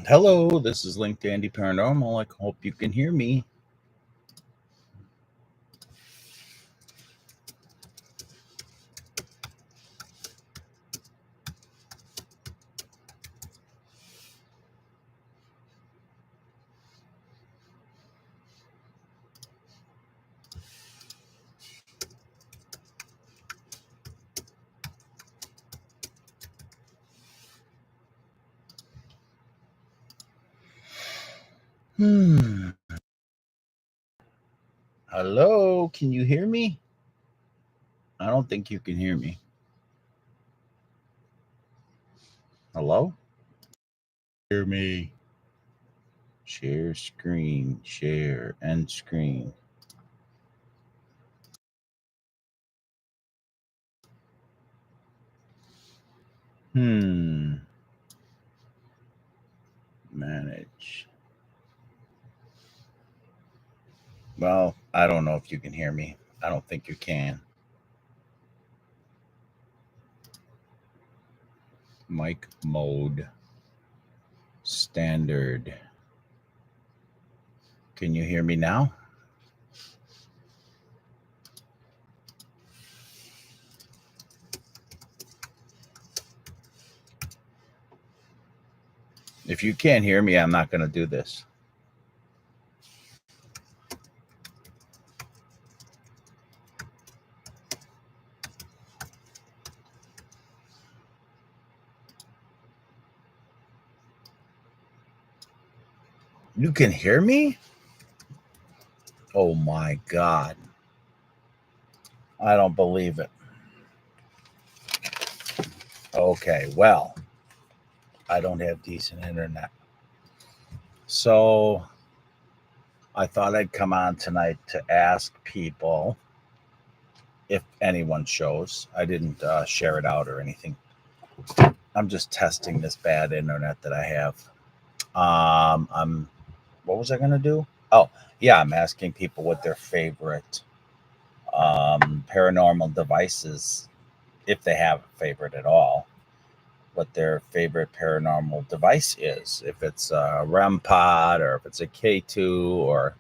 Hello, this is Link Dandy Paranormal. I hope you can hear me. Hello, can you hear me? I don't think you can hear me. Hello? Hear me. Share screen, share, end screen. Manage. Well, I don't know if you can hear me. I don't think you can. Mic mode. Standard. Can you hear me now? If you can't hear me, I'm not going to do this. You can hear me? Oh my God. I don't believe it. Okay, well, I don't have decent internet. So I thought I'd come on tonight to ask people if anyone shows. I didn't share it out or anything. I'm just testing this bad internet that I have. What was I going to do? Oh, yeah, I'm asking people what their favorite paranormal devices, if they have a favorite at all, what their favorite paranormal device is. If it's a REM pod or if it's a K2 or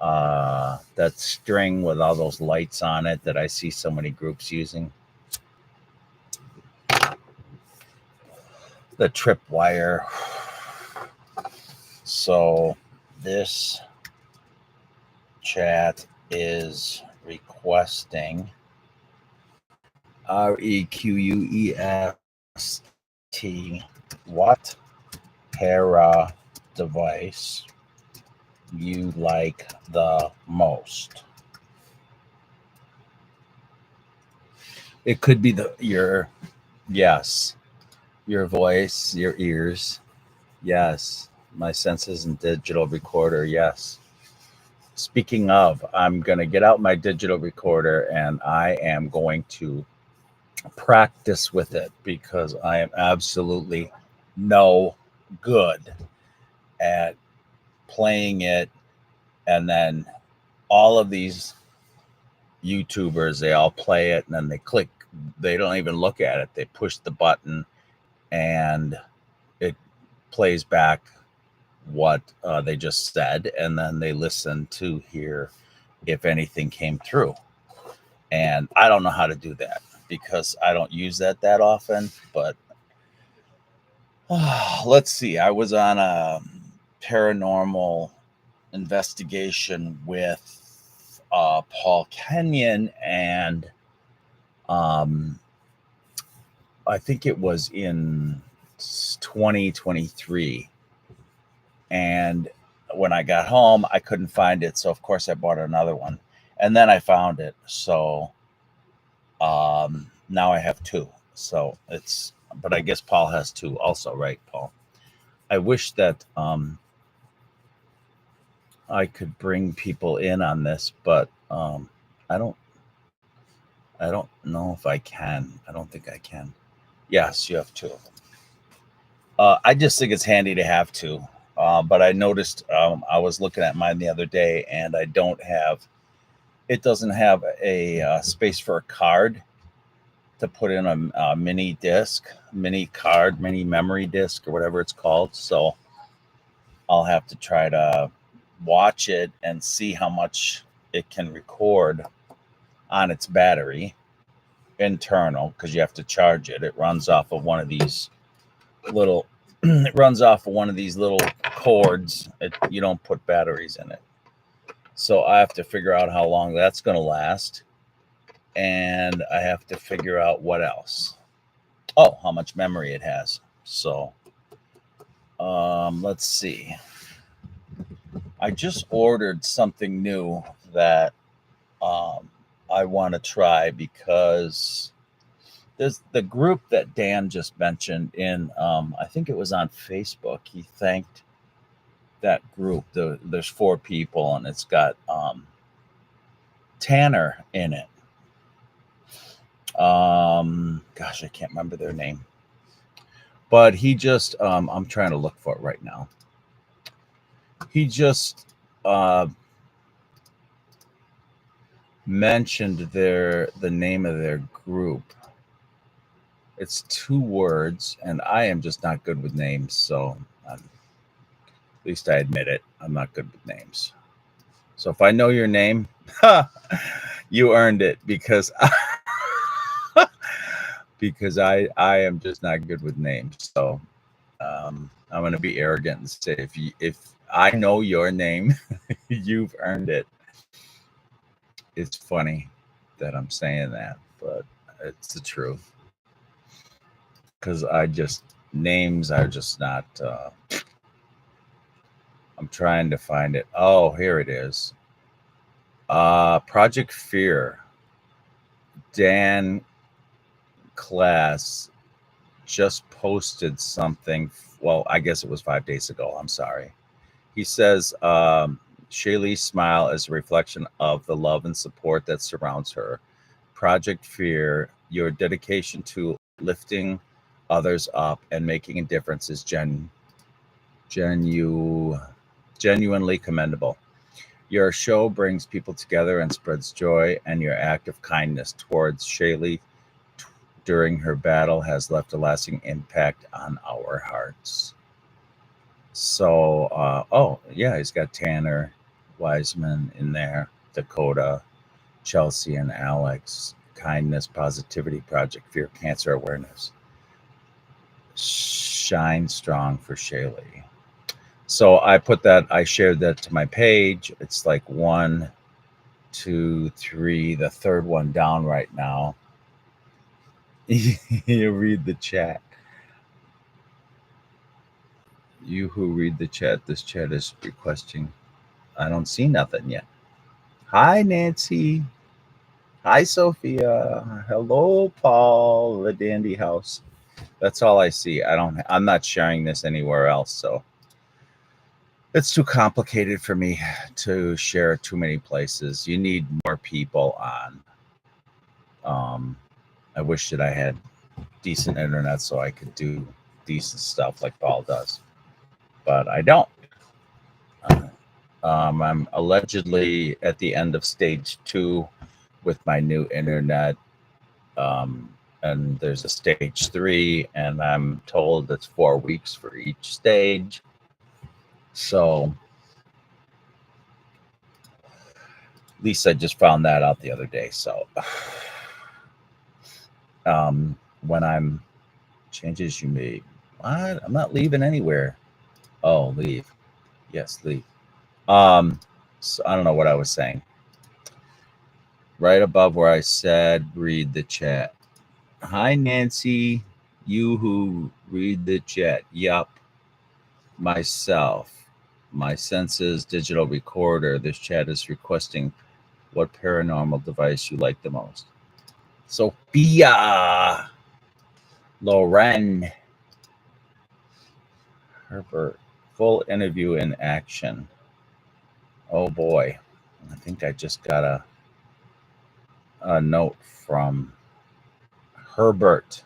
that string with all those lights on it that I see so many groups using. The tripwire. So this chat is requesting REQUEST what para device you like the most. It could be your voice, your ears. Yes. My senses and digital recorder. Yes. Speaking of, I'm going to get out my digital recorder and I am going to practice with it because I am absolutely no good at playing it. And then all of these YouTubers, they all play it and then they click. They don't even look at it. They push the button and it plays back what they just said, and then they listen to hear if anything came through. And I don't know how to do that because I don't use that often, but let's see. I was on a paranormal investigation with Paul Kenyon, and I think it was in 2023. And when I got home, I couldn't find it. So, of course, I bought another one. And then I found it. So now I have two. So but I guess Paul has two also, right, Paul? I wish that I could bring people in on this, but I don't know if I can. I don't think I can. Yes, you have two of them. I just think it's handy to have two. But I noticed I was looking at mine the other day, and it doesn't have a space for a card to put in a mini disc, mini card, mini memory disc, or whatever it's called. So I'll have to try to watch it and see how much it can record on its battery internal, because you have to charge it. It runs off of one of these little it runs off of one of these little cords. You don't put batteries in it. So I have to figure out how long that's going to last. And I have to figure out what else. Oh, how much memory it has. So let's see. I just ordered something new that I want to try, because there's the group that Dan just mentioned in, I think it was on Facebook. He thanked that group. There's 4 people, and it's got Tanner in it. Gosh, I can't remember their name. But he just, I'm trying to look for it right now. He just mentioned the name of their group. It's 2 words, and I am just not good with names, so at least I admit it. I'm not good with names. So if I know your name, you earned it, because because I am just not good with names. So I'm going to be arrogant and say, if I know your name, you've earned it. It's funny that I'm saying that, but it's the truth. Because names are just not, I'm trying to find it. Oh, here it is. Project Fear. Dan Class just posted something. Well, I guess it was 5 days ago. I'm sorry. He says, Shaylee's smile is a reflection of the love and support that surrounds her. Project Fear, your dedication to lifting others up and making a difference is genuinely commendable. Your show brings people together and spreads joy, and your act of kindness towards Shaylee during her battle has left a lasting impact on our hearts. So, oh, yeah, he's got Tanner Wiseman in there, Dakota, Chelsea, and Alex. Kindness, positivity, Project Fear, cancer awareness. Shine strong for Shaylee. So I shared that to my page. It's like 1, 2, 3, the third one down right now. You read the chat. You who read the chat, this chat is requesting. I don't see nothing yet. Hi, Nancy. Hi, Sophia. Hello, Paul, the dandyhouse. That's all I see. I'm not sharing this anywhere else, so it's too complicated for me to share too many places. You need more people on. I wish that I had decent internet so I could do decent stuff like Paul does, but I don't. I'm allegedly at the end of stage 2 with my new internet. And there's a stage 3, and I'm told it's 4 weeks for each stage. So at least I just found that out the other day. So when I'm changes you made, what? I'm not leaving anywhere. Oh, leave. Yes, leave. So I don't know what I was saying. Right above where I said read the chat. Hi, Nancy. You who read the chat. Yup. Myself. My senses digital recorder. This chat is requesting what paranormal device you like the most. Sophia. Lauren. Herbert. Full interview in action. Oh boy. I think I just got a note from Herbert.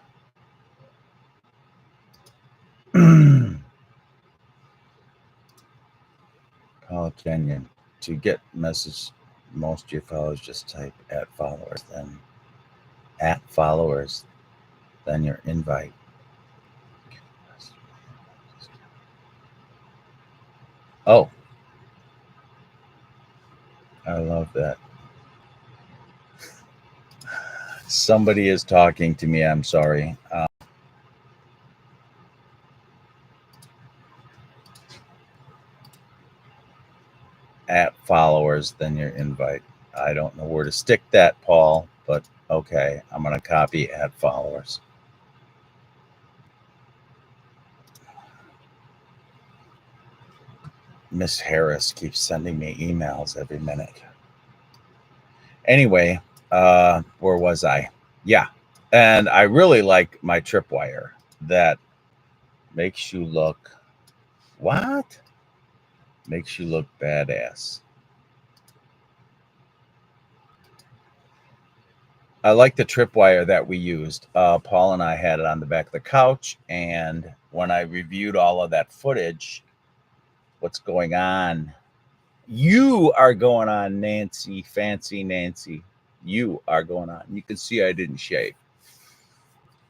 Paul Kenyon. To get message, most of your followers just type @followers, then @followers, then your invite. Oh, I love that. Somebody is talking to me. I'm sorry. At followers, then your invite. I don't know where to stick that, Paul, but okay. I'm going to copy at followers. Miss Harris keeps sending me emails every minute. Anyway, where was I? Yeah. And I really like my tripwire that makes you look what? Makes you look badass. I like the tripwire that we used. Paul and I had it on the back of the couch. And when I reviewed all of that footage, what's going on? You are going on, Nancy, fancy Nancy. You are going on. You can see I didn't shave.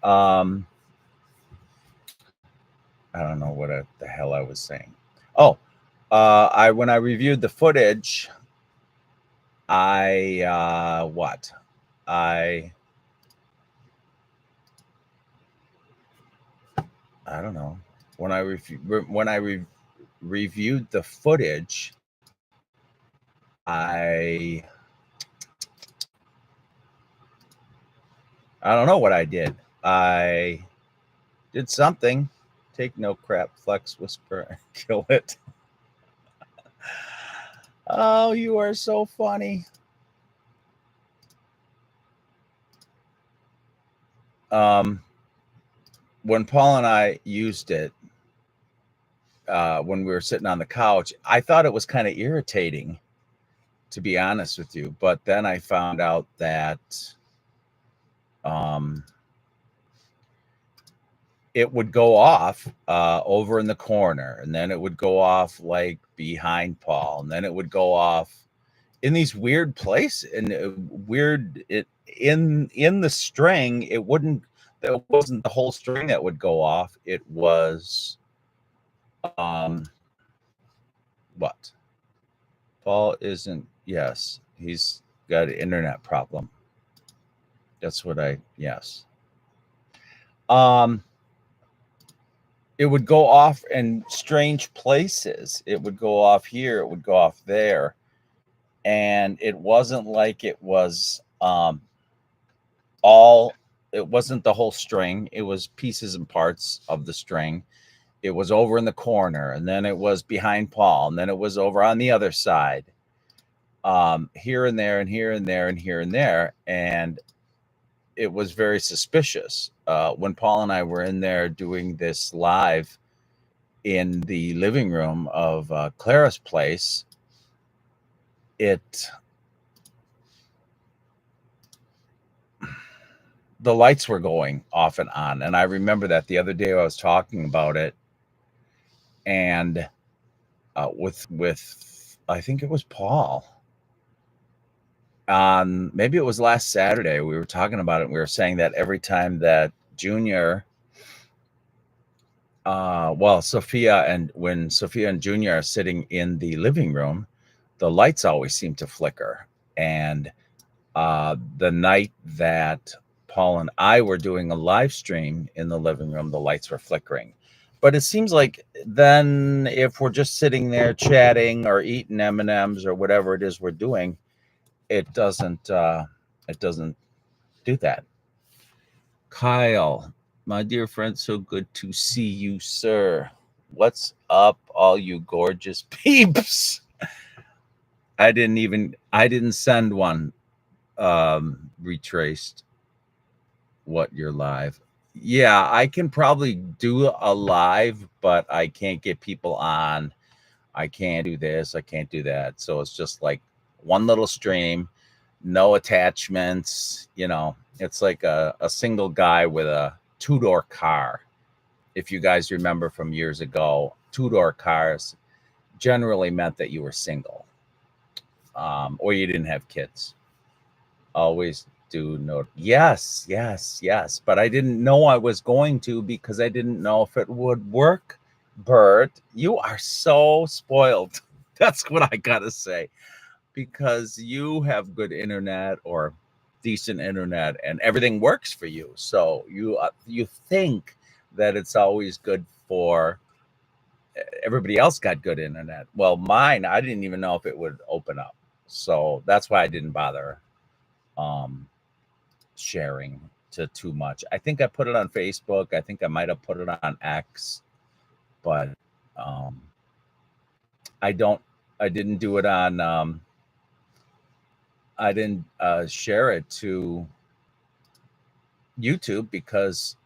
Um, I don't know what the hell I was saying. Oh, I when I reviewed the footage, I what? I I don't know. When I reviewed the footage, I I don't know what I did. I did something. Take no crap, flex, whisper, kill it. Oh, you are so funny. Um, when Paul and I used it, when we were sitting on the couch, I thought it was kind of irritating, to be honest with you. But then I found out that um, it would go off over in the corner, and then it would go off like behind Paul, and then it would go off in these weird places and weird it in the string. It wouldn't. It wasn't the whole string that would go off. It was um what? Paul isn't. Yes, he's got an internet problem. That's what I. Yes. Um, it would go off in strange places. It would go off here. It would go off there, and it wasn't like it was all. It wasn't the whole string. It was pieces and parts of the string. It was over in the corner, and then it was behind Paul, and then it was over on the other side. Here and there, and here and there, and here and there, and it was very suspicious. When Paul and I were in there doing this live in the living room of Clara's place, it the lights were going off and on, and I remember that the other day I was talking about it, and with I think it was Paul. Maybe it was last Saturday. We were talking about it. And we were saying that every time that Junior well, Sophia and when Sophia and Junior are sitting in the living room, the lights always seem to flicker. And the night that Paul and I were doing a live stream in the living room, the lights were flickering. But it seems like then if we're just sitting there chatting or eating M&Ms or whatever it is we're doing, it doesn't do that. Kyle, my dear friend, so good to see you, sir. What's up, all you gorgeous peeps? I didn't send one retraced what you're live. Yeah, I can probably do a live, but I can't get people on. I can't do this, I can't do that. So it's just like one little stream, no attachments, it's like a single guy with a two-door car. If you guys remember from years ago, two-door cars generally meant that you were single, or you didn't have kids. Always do know. Yes, yes, yes. But I didn't know I was going to because I didn't know if it would work Bert, you are so spoiled. That's what I gotta say. Because you have good internet or decent internet and everything works for you. So you think that it's always good for everybody else got good internet. Well, mine, I didn't even know if it would open up. So that's why I didn't bother um, sharing to too much. I think I put it on Facebook. I think I might have put it on X, but um, I don't. I didn't do it on. I didn't share it to YouTube because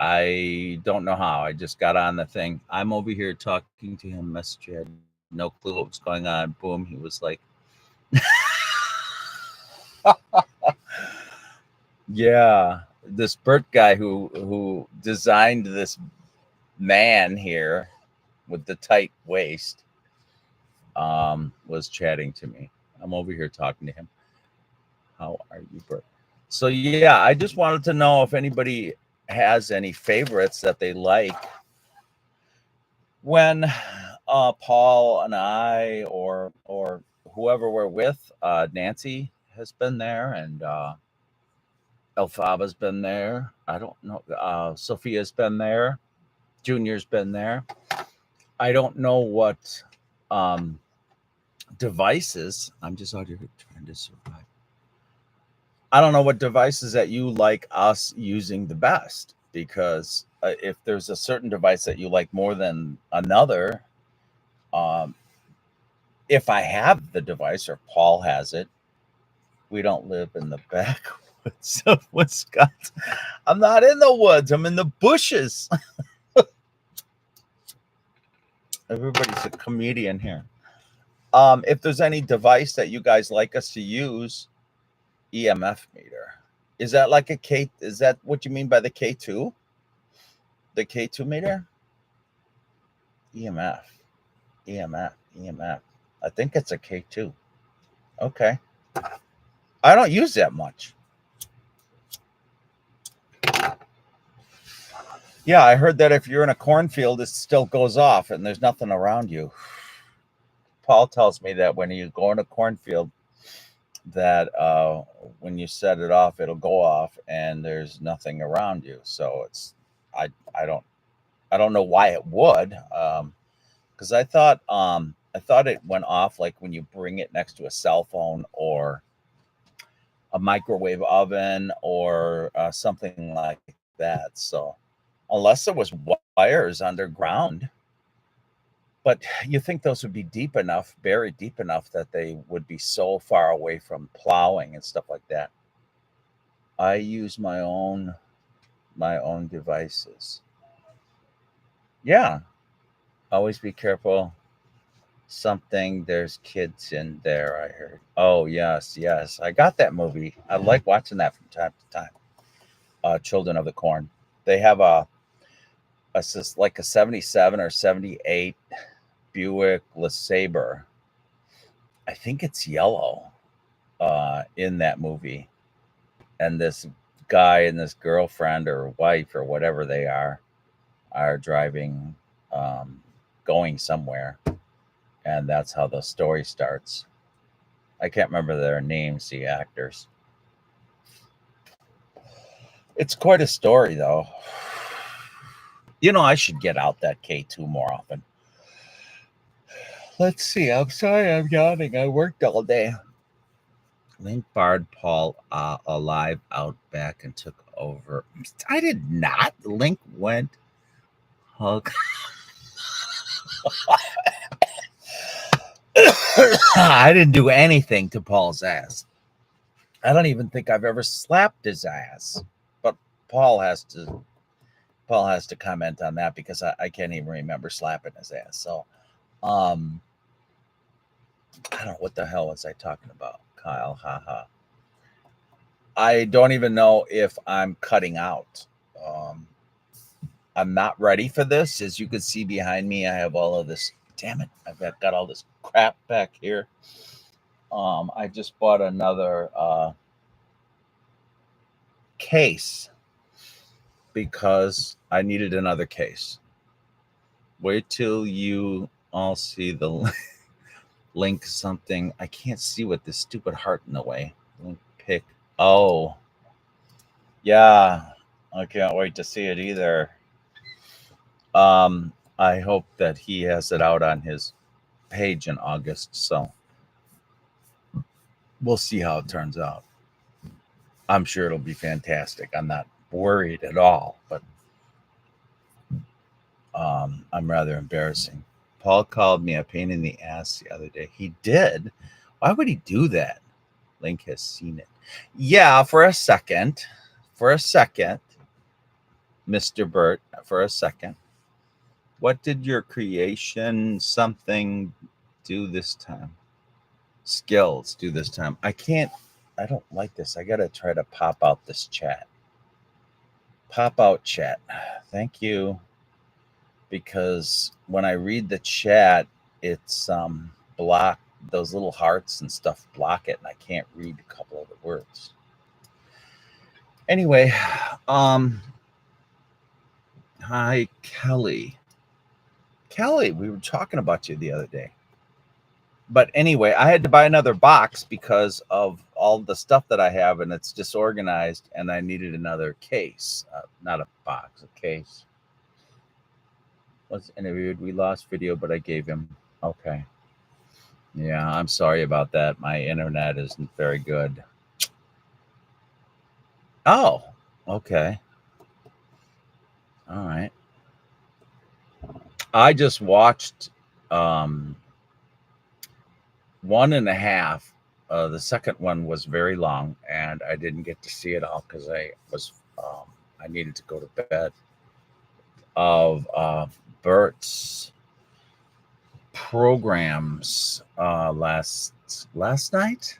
I don't know how. I just got on the thing. I'm over here talking to him, messaging, no clue what was going on. Boom, he was like, "Yeah, this Bert guy who designed this man here with the tight waist was chatting to me. I'm over here talking to him. How are you, Bert? So yeah, I just wanted to know if anybody has any favorites that they like when Paul and I or whoever we're with, Nancy has been there and Elphaba's been there. I don't know. Sophia's been there. Junior's been there. I don't know what um, devices. I'm just out here trying to survive. I don't know what devices that you like us using the best because if there's a certain device that you like more than another, um, if I have the device or Paul has it, we don't live in the backwoods of Wisconsin. I'm not in the woods. I'm in the bushes. Everybody's a comedian here. If there's any device that you guys like us to use, EMF meter. Is that like a K? Is that what you mean by the K2? The K2 meter? EMF. EMF. EMF. I think it's a K2. Okay. I don't use that much. Yeah, I heard that if you're in a cornfield, it still goes off and there's nothing around you. Paul tells me that when you go in a cornfield, that when you set it off, it'll go off and there's nothing around you. So I I don't I don't know why it would, because I thought it went off like when you bring it next to a cell phone or a microwave oven or something like that. So unless there was wires underground, but you think those would be deep enough, buried deep enough that they would be so far away from plowing and stuff like that. I use my own devices. Yeah, always be careful. Something there's kids in there, I heard. Oh yes, yes. I got that movie. I like watching that from time to time. Children of the Corn. They have like a 77 or 78 Buick LeSabre. I think it's yellow in that movie. And this guy and this girlfriend or wife or whatever they are driving, um, going somewhere. And that's how the story starts. I can't remember their names, the actors. It's quite a story, though. I should get out that K2 more often. Let's see. I'm sorry I'm yawning. I worked all day. Link barred Paul alive out back and took over. I did not. Link went hug. I didn't do anything to Paul's ass. I don't even think I've ever slapped his ass. But Paul has to Paul has to comment on that because I can't even remember slapping his ass. So I don't know what the hell was I talking about, Kyle. Haha. I don't even know if I'm cutting out. Um, I'm not ready for this. As you can see behind me, I have all of this. Damn it! Got all this crap back here. I just bought another case because I needed another case. Wait till you all see the link something. I can't see with this stupid heart in the way. Link pick. Oh, yeah. I can't wait to see it either. I hope that he has it out on his page in August. So we'll see how it turns out. I'm sure it'll be fantastic. I'm not worried at all, but I'm rather embarrassing. Paul called me a pain in the ass the other day. He did? Why would he do that? Link has seen it. Yeah, for a second. For a second. Mr. Burt, for a second. What did your creation something do this time? Skills do this time. I don't like this. I gotta try to pop out this chat. Pop out chat. Thank you. Because when I read the chat, it's block those little hearts and stuff block it, and I can't read a couple of the words. Anyway, hi Kelly. Kelly, we were talking about you the other day. But anyway, I had to buy another box because of all the stuff that I have, and it's disorganized, and I needed another case. Not a box, a case. Was interviewed. We lost video, but I gave him. Okay. Yeah, I'm sorry about that. My internet isn't very good. Oh, okay. All right. I just watched 1.5. The second one was very long, and I didn't get to see it all because I needed to go to bed. Of Bert's programs last night.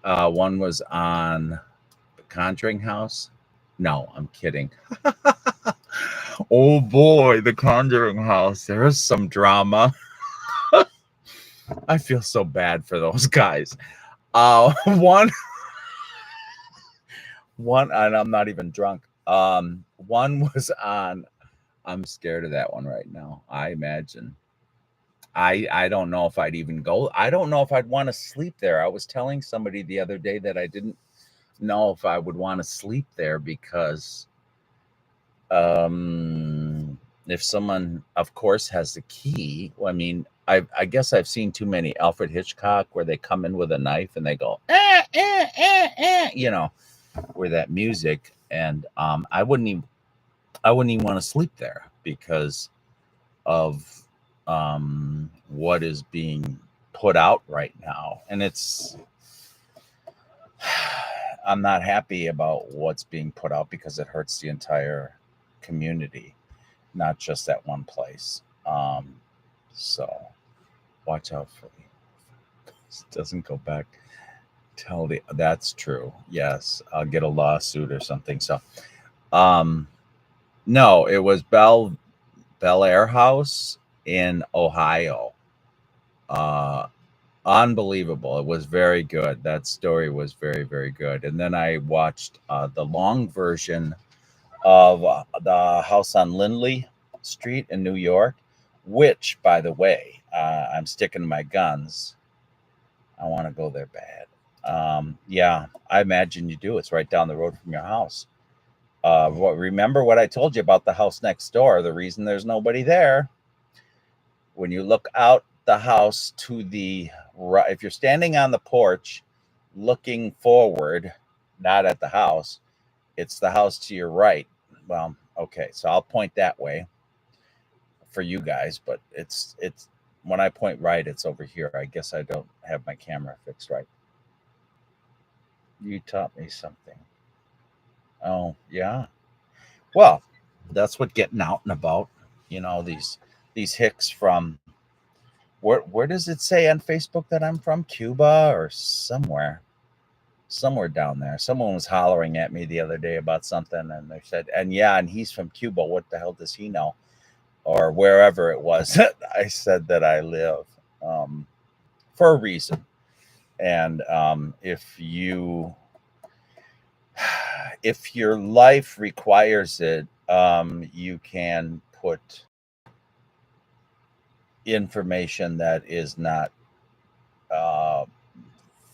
One was on the Conjuring House. No, I'm kidding. Oh boy, the Conjuring House. There is some drama. I feel so bad for those guys. One, and I'm not even drunk. One was on. I'm scared of that one right now. I imagine. I don't know if I'd even go. I don't know if I'd want to sleep there. I was telling somebody the other day that I didn't know if I would want to sleep there because if someone, of course, has the key. Well, I mean, I guess I've seen too many Alfred Hitchcock where they come in with a knife and they go, with that music. And I wouldn't even want to sleep there because of what is being put out right now. And I'm not happy about what's being put out because it hurts the entire community, not just that one place. So watch out for it doesn't go back. That's true. Yes, I'll get a lawsuit or something. So no, it was Bel Air House in Ohio. Unbelievable. It was very good. That story was very, very good. And then I watched the long version of the house on Lindley Street in New York, which, by the way, I'm sticking to my guns. I want to go there bad. Yeah, I imagine you do. It's right down the road from your house. Remember what I told you about the house next door? The reason there's nobody there. When you look out the house to the right, if you're standing on the porch looking forward, not at the house, it's the house to your right. Well, okay, so I'll point that way for you guys, but it's when I point right, it's over here. I guess I don't have my camera fixed right. You taught me something. Oh, yeah. Well, that's what getting out and about, these hicks from where does it say on Facebook that I'm from? Cuba or somewhere down there. Someone was hollering at me the other day about something, and they said, and he's from Cuba. What the hell does he know? Or wherever it was. I said that I live for a reason. And if your life requires it, you can put information that is not uh,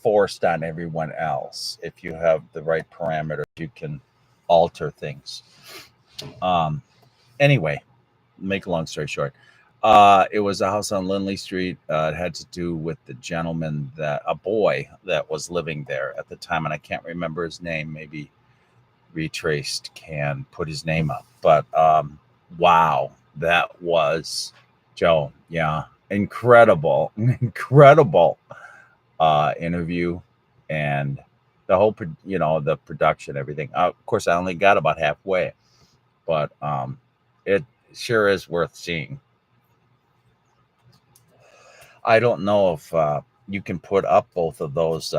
forced on everyone else. If you have the right parameters, you can alter things. Um, anyway, make a long story short, it was a house on Lindley Street. It had to do with the gentleman, that a boy that was living there at the time, and I can't remember his name. Maybe Retraced can put his name up. But wow, that was Joe. Yeah, incredible, incredible interview, and the whole, the production, everything. Of course, I only got about halfway, but it sure is worth seeing. I don't know if you can put up both of those.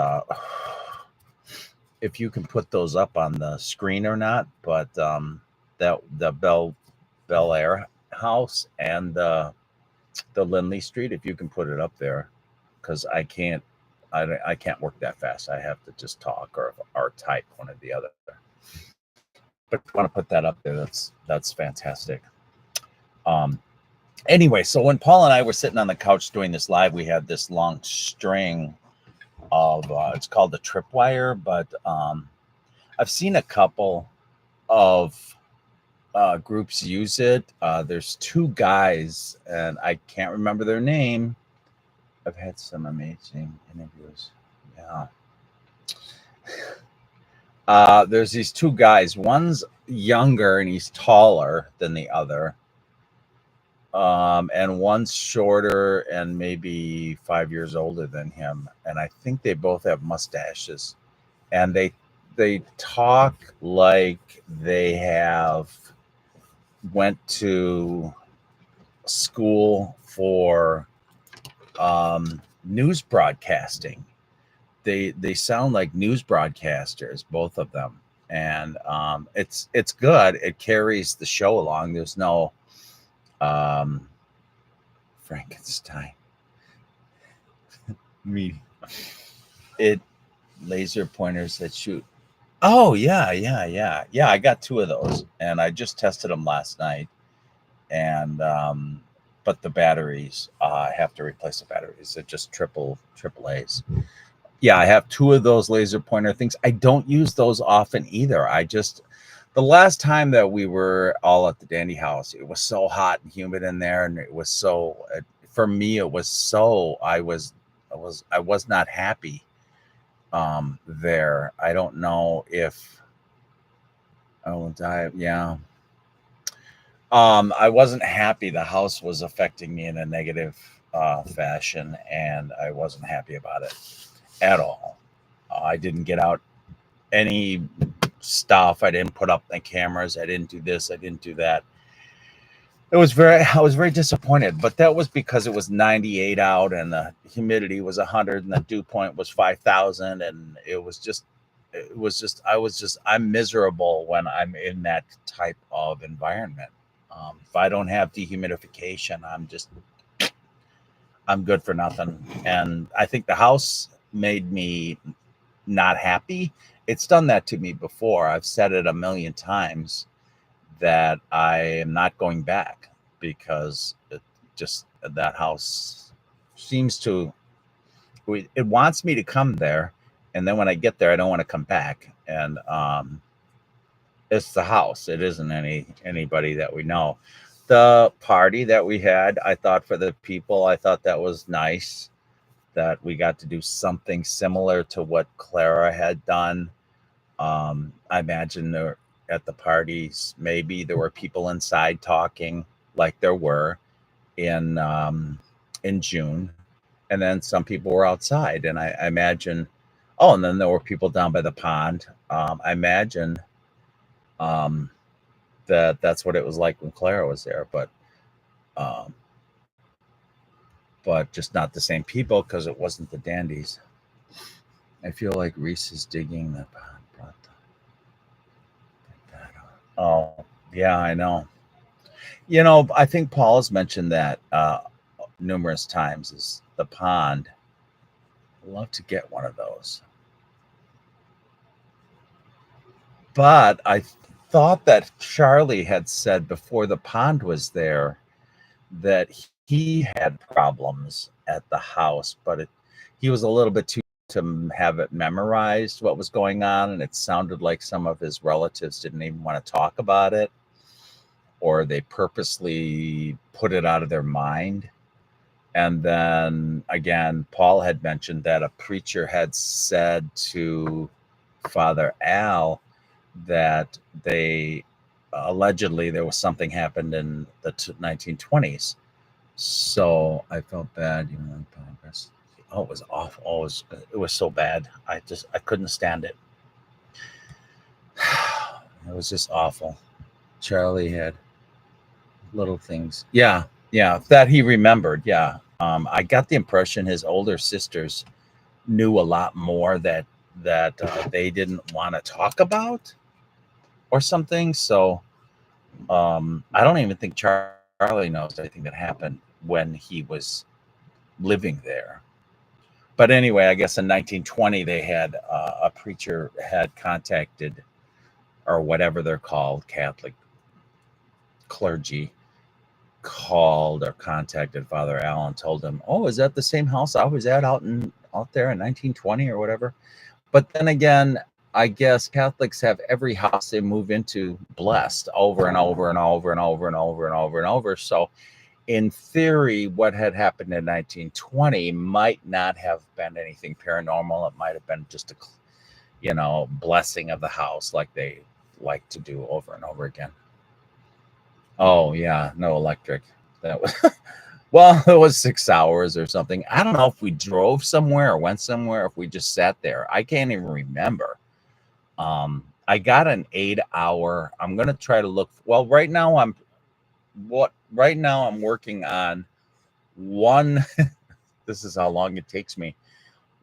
If you can put those up on the screen or not, but that the Bel Air house and the Lindley Street, if you can put it up there, because I can't work that fast. I have to just talk or type, one or the other. But if you want to put that up there, that's fantastic. Um, anyway, so when Paul and I were sitting on the couch doing this live, we had this long string of it's called the tripwire, but I've seen a couple of groups use it. There's two guys, and I can't remember their name. I've had some amazing interviews. Yeah. There's these two guys. One's younger and he's taller than the other. And one's shorter and maybe 5 years older than him. And I think they both have mustaches. And they talk like they have went to school for news broadcasting. They sound like news broadcasters, both of them, and it's good. It carries the show along. There's no Frankenstein. Me, it laser pointers that shoot. Oh yeah. I got two of those, and I just tested them last night, and but the batteries, I have to replace the batteries. They're just triple A's. Yeah, I have two of those laser pointer things. I don't use those often either. The last time that we were all at the Dandy House, it was so hot and humid in there, and it was so, for me, it was so, I was not happy there. I don't know if, yeah. I wasn't happy. The house was affecting me in a negative fashion, and I wasn't happy about it at all. I didn't get out any stuff. I didn't put up my cameras. I didn't do this. I didn't do that. I was very disappointed, but that was because it was 98 out and the humidity was 100 and the dew point was 5,000. And I'm miserable when I'm in that type of environment. If I don't have dehumidification, I'm good for nothing. And I think the house made me not happy. It's done that to me before. I've said it a million times that I am not going back, because that house seems to, it wants me to come there, and then when I get there, I don't want to come back. And it's the house. It isn't anybody that we know. The party that we had, I thought, for the people, I thought that was nice, that we got to do something similar to what Clara had done. I imagine there at the parties, maybe there were people inside talking like there were in June, and then some people were outside. And I imagine, and then there were people down by the pond. I imagine that's what it was like when Clara was there, um, but just not the same people, because it wasn't the dandies. I feel like Reese is digging the pond. Oh, yeah, I know. I think Paul has mentioned that numerous times, is the pond. I'd love to get one of those. But I thought that Charlie had said before the pond was there that he had problems at the house, but he was a little bit too to have it memorized what was going on, and it sounded like some of his relatives didn't even want to talk about it, or they purposely put it out of their mind. And then again, Paul had mentioned that a preacher had said to Father Al that they allegedly there was something happened in the 1920s. So I felt bad, in progress. Oh, it was awful. Oh, it was so bad. I couldn't stand it. It was just awful. Charlie had little things. Yeah, yeah, that he remembered. Yeah. I got the impression his older sisters knew a lot more that they didn't want to talk about or something. So I don't even think Charlie knows anything that happened when he was living there. But anyway, I guess in 1920 they had a preacher had contacted, or whatever they're called, Catholic clergy, called or contacted Father Allen, told him, "Oh, is that the same house I was at out there in 1920 or whatever?" But then again, I guess Catholics have every house they move into blessed over and over and over and over and over and over and over. So in theory, what had happened in 1920 might not have been anything paranormal. It might have been just a blessing of the house, like they like to do over and over again. Oh yeah, no electric. That was well, it was 6 hours or something. I don't know if we drove somewhere or went somewhere, if we just sat there. I can't even remember. I got an 8 hour. I'm gonna try to look. Well, right now I'm working on one. This is how long it takes me.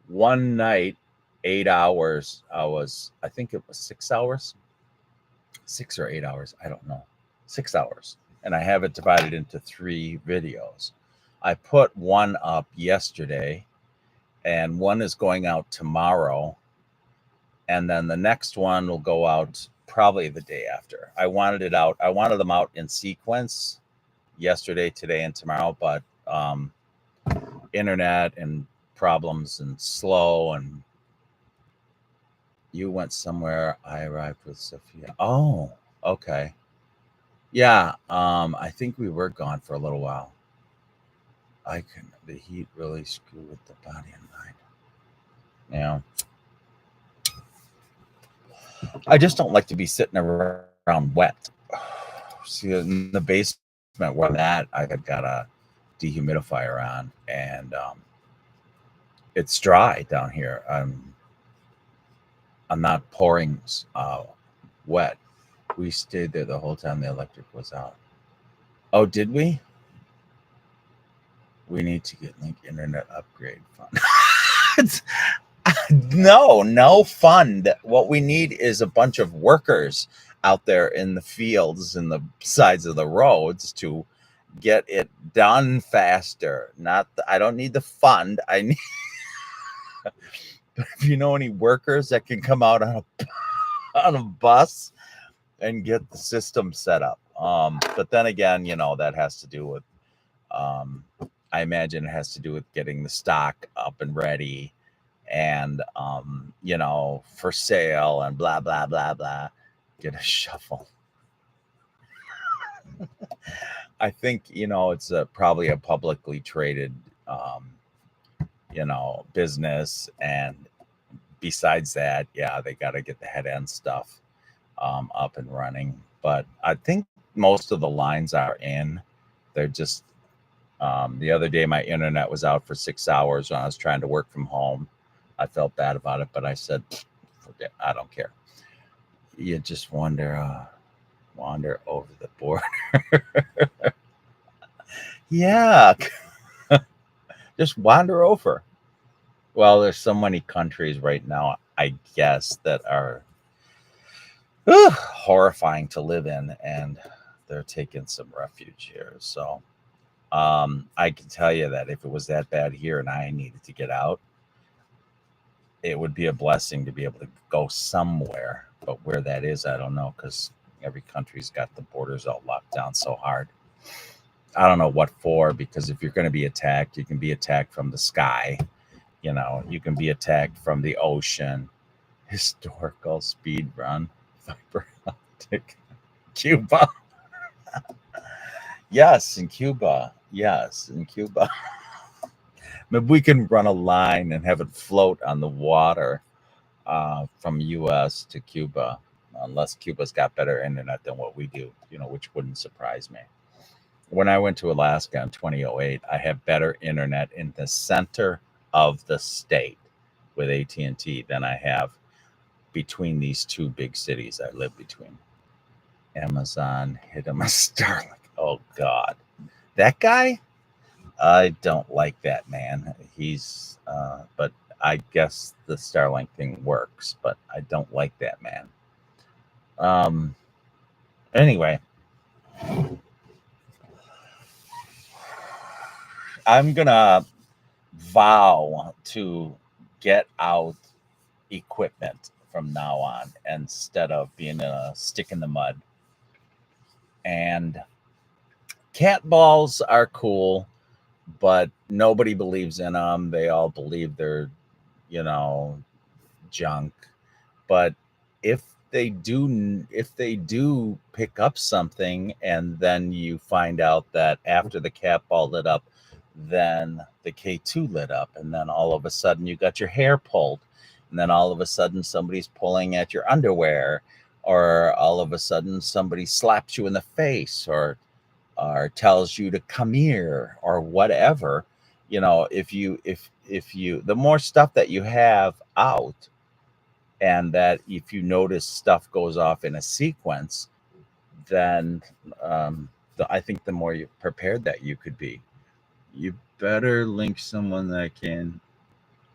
One night, 8 hours. I think it was 6 hours, 6 or 8 hours. I don't know. 6 hours. And I have it divided into 3 videos. I put one up yesterday, and one is going out tomorrow. And then the next one will go out probably the day after. I wanted them out in sequence yesterday, today, and tomorrow, but internet and problems and slow, and you went somewhere. I arrived with Sophia. Oh, okay. Yeah, I think we were gone for a little while. The heat really screwed with the body and mind. Yeah. I just don't like to be sitting around wet. See, in the basement where I'm at, I've got a dehumidifier on, and it's dry down here. I'm not pouring wet. We stayed there the whole time the electric was out. Oh, did we? We need to get link internet upgrade fund. No fund. What we need is a bunch of workers out there in the fields and the sides of the roads to get it done faster. I don't need the fund. I need if you know any workers that can come out on a bus and get the system set up. But then again, that has to do with I imagine it has to do with getting the stock up and ready, and for sale, and blah blah blah blah. Get a shuffle. I think it's probably a publicly traded business, and besides that, yeah, they got to get the head end stuff up and running. But I think most of the lines are in. They're just the other day my internet was out for 6 hours when I was trying to work from home. I felt bad about it, but I said, forget, I don't care. You just wander over the border. Yeah. Just wander over. Well, there's so many countries right now, I guess, that are horrifying to live in, and they're taking some refuge here. So I can tell you that if it was that bad here and I needed to get out, it would be a blessing to be able to go somewhere. But where that is, I don't know, because every country's got the borders all locked down so hard. I don't know what for, because if you're going to be attacked, you can be attacked from the sky. You can be attacked from the ocean. Historical speed run, fiber optic, Cuba. Yes, in Cuba. Yes, in Cuba. Maybe we can run a line and have it float on the water from U.S. to Cuba, unless Cuba's got better internet than what we do, which wouldn't surprise me. When I went to Alaska in 2008, I had better internet in the center of the state with AT&T than I have between these two big cities I live between. Amazon hit him a Starlink. Oh God, that guy. I don't like that man. But I guess the Starlink thing works, but I don't like that man. Um, anyway, I'm gonna vow to get out equipment from now on instead of being a stick in the mud. And cat balls are cool, but nobody believes in them. They all believe they're, you know, junk. But if they do pick up something, and then you find out that after the cat ball lit up, then the K2 lit up, and then all of a sudden you got your hair pulled, and then all of a sudden somebody's pulling at your underwear, or all of a sudden somebody slaps you in the face, or tells you to come here, or whatever. If you the more stuff that you have out, and that if you notice stuff goes off in a sequence, then I think the more you prepared that you could be. You better link someone that can,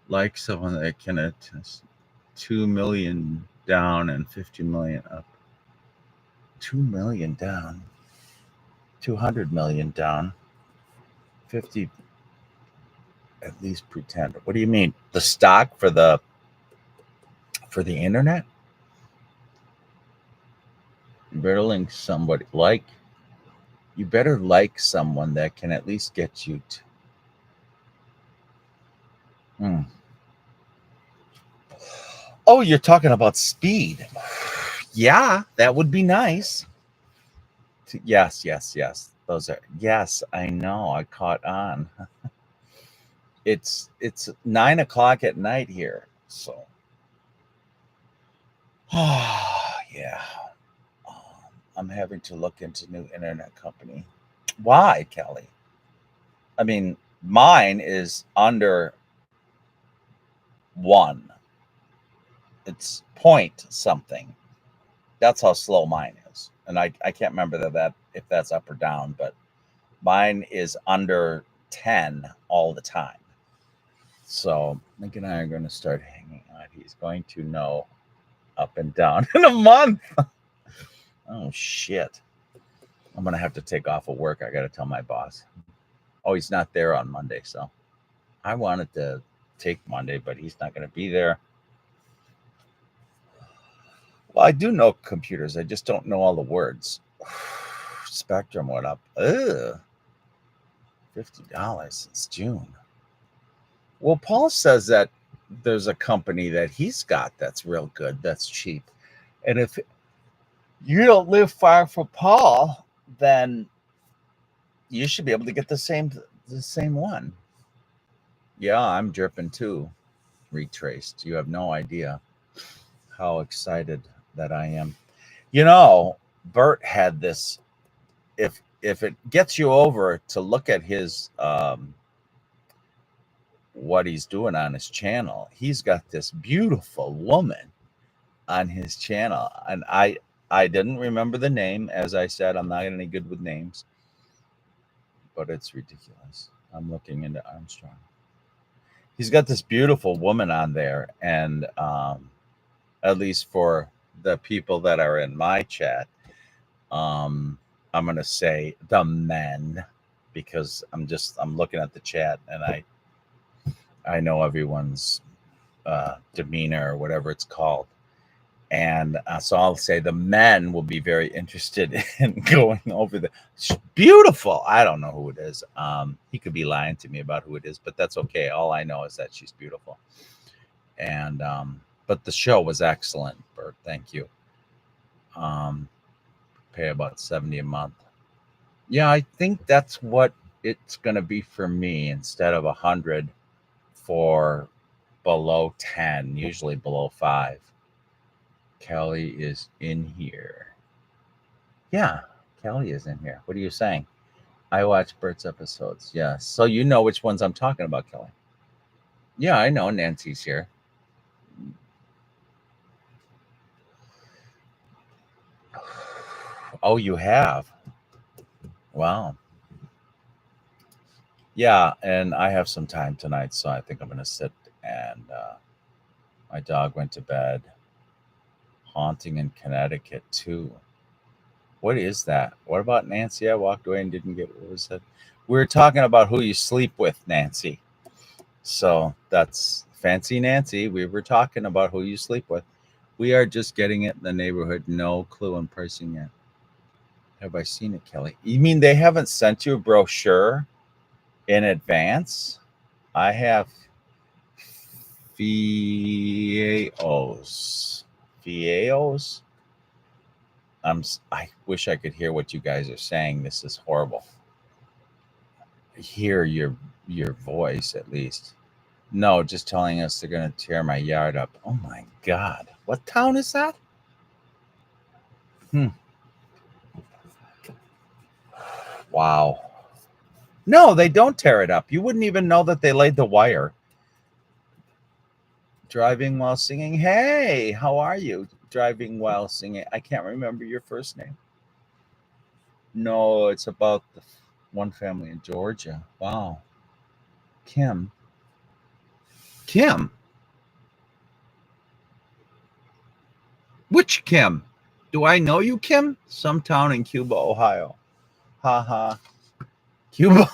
like someone that can attest 2 million down and 50 million up. 2 million down, 200 million down, 50, at least pretend. What do you mean? The stock for the internet? You better link somebody, you better like someone that can at least get you to. Hmm. Oh, you're talking about speed. Yeah, that would be nice. Yes, yes, yes. Those are, yes, I know. I caught on. It's 9 o'clock at night here. So yeah. Um, I'm having to look into new internet company. Why, Kelly? I mean, mine is under one. It's point something. That's how slow mine is. And I can't remember that if that's up or down, but mine is under 10 all the time. So Nick and I are going to start hanging out. He's going to know up and down in a month. Oh, shit. I'm going to have to take off of work. I got to tell my boss. Oh, he's not there on Monday. So I wanted to take Monday, but he's not going to be there. Well, I do know computers. I just don't know all the words. Spectrum went up. Ugh. $50 since June. Well, Paul says that there's a company that he's got that's real good, that's cheap. And if you don't live far from Paul, then you should be able to get the same one. Yeah, I'm dripping too. Retraced. You have no idea how excited that I am. Bert had this. If it gets you over to look at his what he's doing on his channel, he's got this beautiful woman on his channel, and I didn't remember the name. As I said, I'm not any good with names, but it's ridiculous. I'm looking into Armstrong. He's got this beautiful woman on there, and at least for the people that are in my chat, I'm gonna say the men, because I'm looking at the chat, and I know everyone's demeanor, or whatever it's called. And so I'll say the men will be very interested in going over the. She's beautiful. I don't know who it is. He could be lying to me about who it is, but that's okay. All I know is that she's beautiful. And but the show was excellent, Bert. Thank you. Um, Pay about 70 a month. Yeah, I think that's what it's gonna be for me instead of 100 for below 10, usually below 5. Kelly is in here. Yeah, Kelly is in here. What are you saying? I watch Bert's episodes. Yes. So you know which ones I'm talking about, Kelly. Yeah, I know Nancy's here. Oh, you have? Wow. Yeah, and I have some time tonight, so I think I'm going to sit and my dog went to bed. Haunting in Connecticut, too. What is that? What about Nancy? I walked away and didn't get what was said. We were talking about who you sleep with, Nancy. So that's Fancy Nancy. We were talking about who you sleep with. We are just getting it in the neighborhood. No clue on pricing yet. Have I seen it, Kelly? You mean they haven't sent you a brochure in advance? I have Fios. Fios? I wish I could hear what you guys are saying. This is horrible. Hear your voice at least. No, just telling us they're going to tear my yard up. Oh my God. What town is that? Wow. No, they don't tear it up. You wouldn't even know that they laid the wire. Driving while singing. Hey, how are you? Driving while singing. I can't remember your first name. No, it's about the one family in Georgia. Wow. Kim. Kim. Which Kim? Do I know you, Kim? Some town in Cuba, Ohio. Ha ha. Cuba.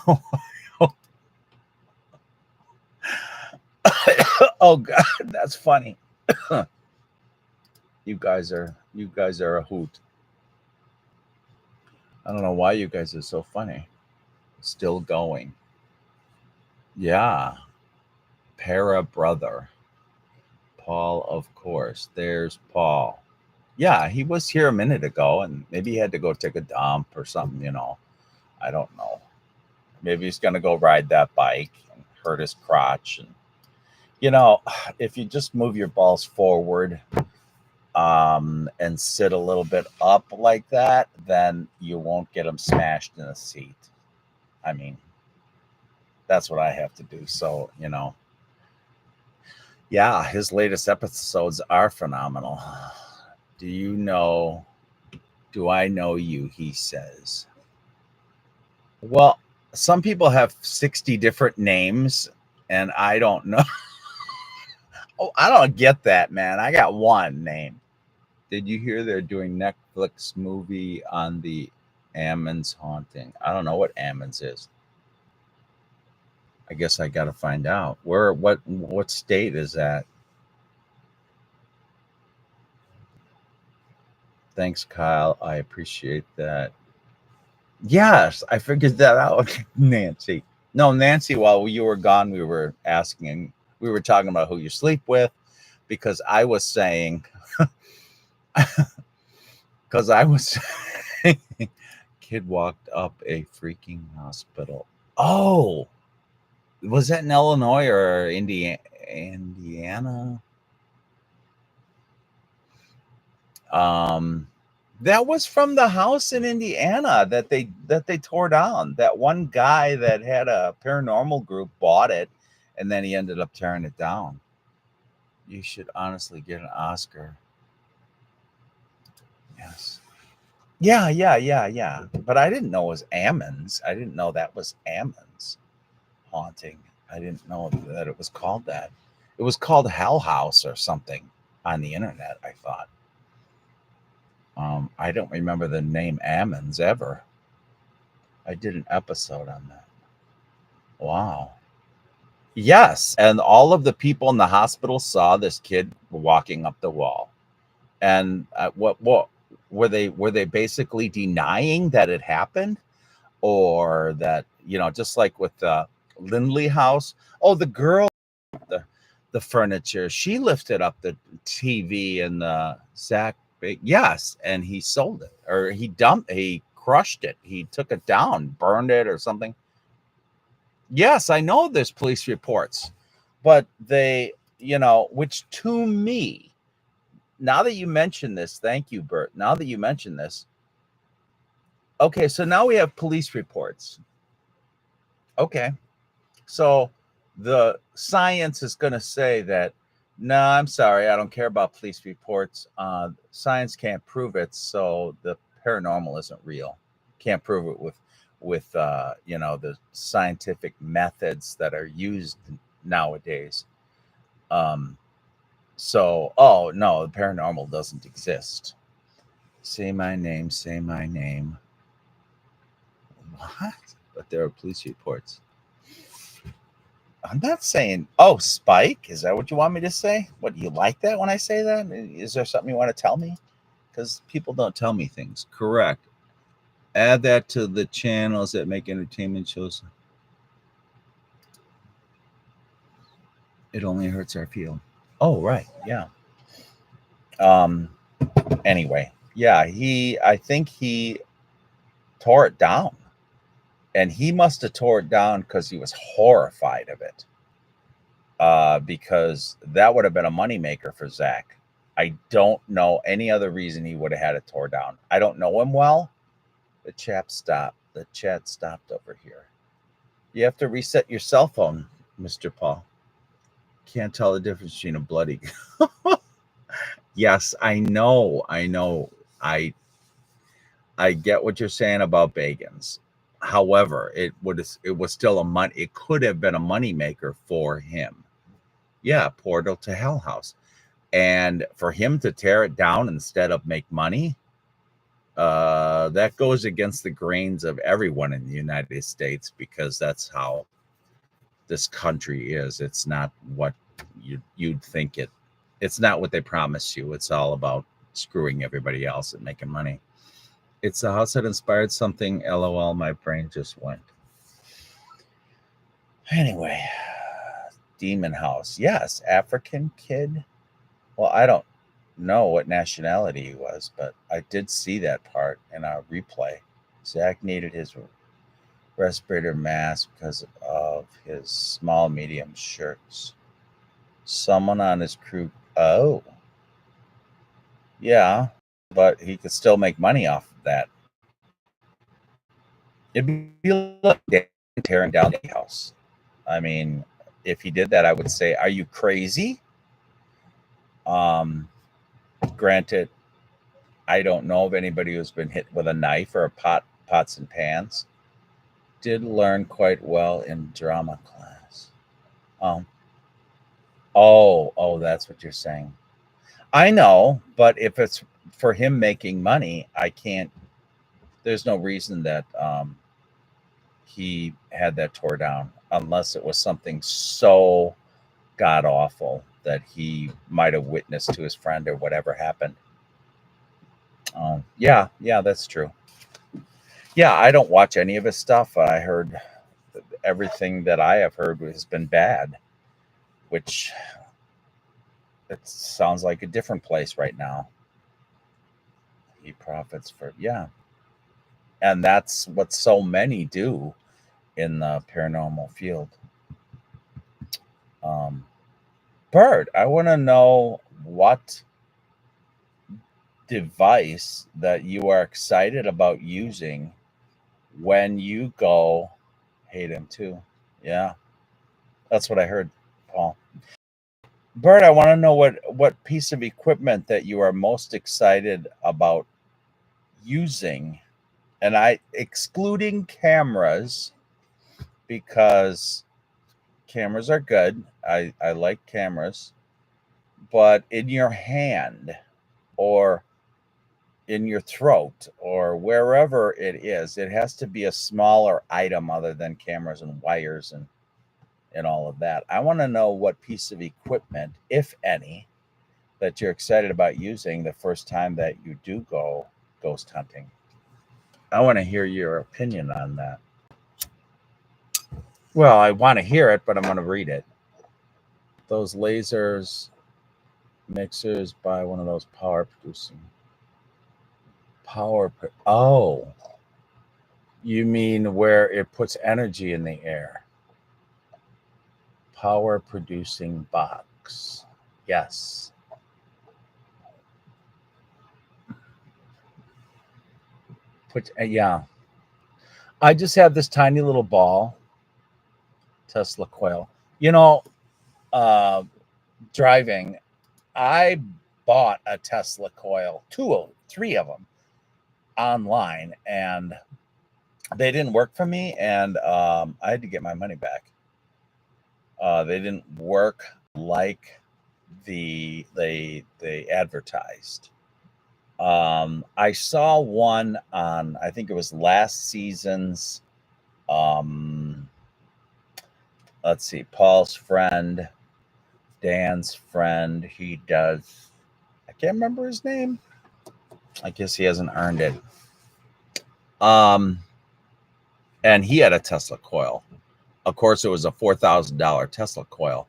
Oh God, that's funny. You guys are a hoot. I don't know why you guys are so funny. Still going. Yeah. Para brother. Paul, of course. There's Paul. Yeah, he was here a minute ago and maybe he had to go take a dump or something. I don't know. Maybe he's gonna go ride that bike and hurt his crotch. And if you just move your balls forward and sit a little bit up like that, then you won't get them smashed in a seat. I mean, that's what I have to do. So, yeah, his latest episodes are phenomenal. Do I know you? He says. Well, some people have 60 different names, and I don't know. Oh, I don't get that, man. I got one name. Did you hear they're doing Netflix movie on the Ammons haunting? I don't know what Ammons is. I guess I got to find out. What state is that? Thanks, Kyle. I appreciate that. Yes, I figured that out, Nancy. No, Nancy, while you were gone, we were talking about who you sleep with because I was saying, kid walked up a freaking hospital. Oh, was that in Illinois or Indiana? That was from the house in Indiana that they tore down. That one guy that had a paranormal group bought it, and then he ended up tearing it down. You should honestly get an Oscar. Yes. Yeah. But I didn't know it was Ammons. I didn't know that was Ammons haunting. I didn't know that it was called that. It was called Hell House or something on the internet, I thought. I don't remember the name Ammons ever. I did an episode on that. Wow. Yes, and all of the people in the hospital saw this kid walking up the wall. And what were they basically denying that it happened, or that, just like with the Lindley house? Oh, the girl, the the furniture, she lifted up the TV and the Zach. Yes, and he sold it, or he crushed it, he took it down, burned it, or something. Yes, I know there's police reports, but which to me, now that you mention this, thank you, Bert. Now that you mention this, okay, so now we have police reports. Okay, so the science is going to say that, no, I'm sorry, I don't care about police reports. Science can't prove it, so the paranormal isn't real. Can't prove it with the scientific methods that are used nowadays. So, oh no, the paranormal doesn't exist. Say my name, say my name. What? But there are police reports. I'm not saying, oh, Spike. Is that what you want me to say? What, do you like that when I say that? Is there something you want to tell me? Because people don't tell me things. Correct. Add that to the channels that make entertainment shows. It only hurts our feel. Oh, right. Yeah. Anyway, yeah, I think he tore it down. And he must have tore it down because he was horrified of it. Because that would have been a moneymaker for Zach. I don't know any other reason he would have had it tore down. I don't know him well. The chat stopped over here. You have to reset your cell phone, Mr. Paul. Can't tell the difference between a bloody. Yes, I know. I get what you're saying about Bagans. However, it was still it could have been a moneymaker for him. Yeah, Portal to Hell House. And for him to tear it down instead of make money, that goes against the grains of everyone in the United States, because that's how this country is. It's not what you'd think it. It's not what they promise you. It's all about screwing everybody else and making money. It's a house that inspired something. LOL, my brain just went. Anyway, Demon House. Yes, African kid. Well, I don't know what nationality he was, but I did see that part in our replay. Zach needed his respirator mask because of his small medium shirts. Someone on his crew. Oh, yeah, but he could still make money off of that. It'd be like tearing down the house. I mean, if he did that, I would say, "Are you crazy?" Granted, I don't know of anybody who's been hit with a knife or pots and pans. Did learn quite well in drama class. Oh, that's what you're saying. I know, but if it's for him making money, I can't. There's no reason that he had that tore down, unless it was something so god awful that he might have witnessed to his friend or whatever happened. Yeah, that's true. Yeah, I don't watch any of his stuff. I heard everything that I have heard has been bad, which it sounds like a different place right now. He profits for, yeah. And that's what so many do in the paranormal field. Bird, I want to know what device that you are excited about using when you go. Hate him too. Yeah, that's what I heard, Paul. Bert, I want to know what piece of equipment that you are most excited about using, and I excluding cameras, because cameras are good. I like cameras, but in your hand or in your throat or wherever it is, it has to be a smaller item other than cameras and wires and all of that. I want to know what piece of equipment, if any, that you're excited about using the first time that you do go ghost hunting. I want to hear your opinion on that. Well, I want to hear it, but I'm going to read it. Those lasers mixers by one of those oh, you mean where it puts energy in the air? Power producing box. Yes. Yeah. I just have this tiny little ball, Tesla coil. Driving, I bought a Tesla coil, three of them online, and they didn't work for me, and I had to get my money back. They didn't work like they advertised. I saw one on, I think it was last season's, let's see, Paul's friend, Dan's friend. He does, I can't remember his name. I guess he hasn't earned it. And he had a Tesla coil. Of course, it was a $4,000 Tesla coil.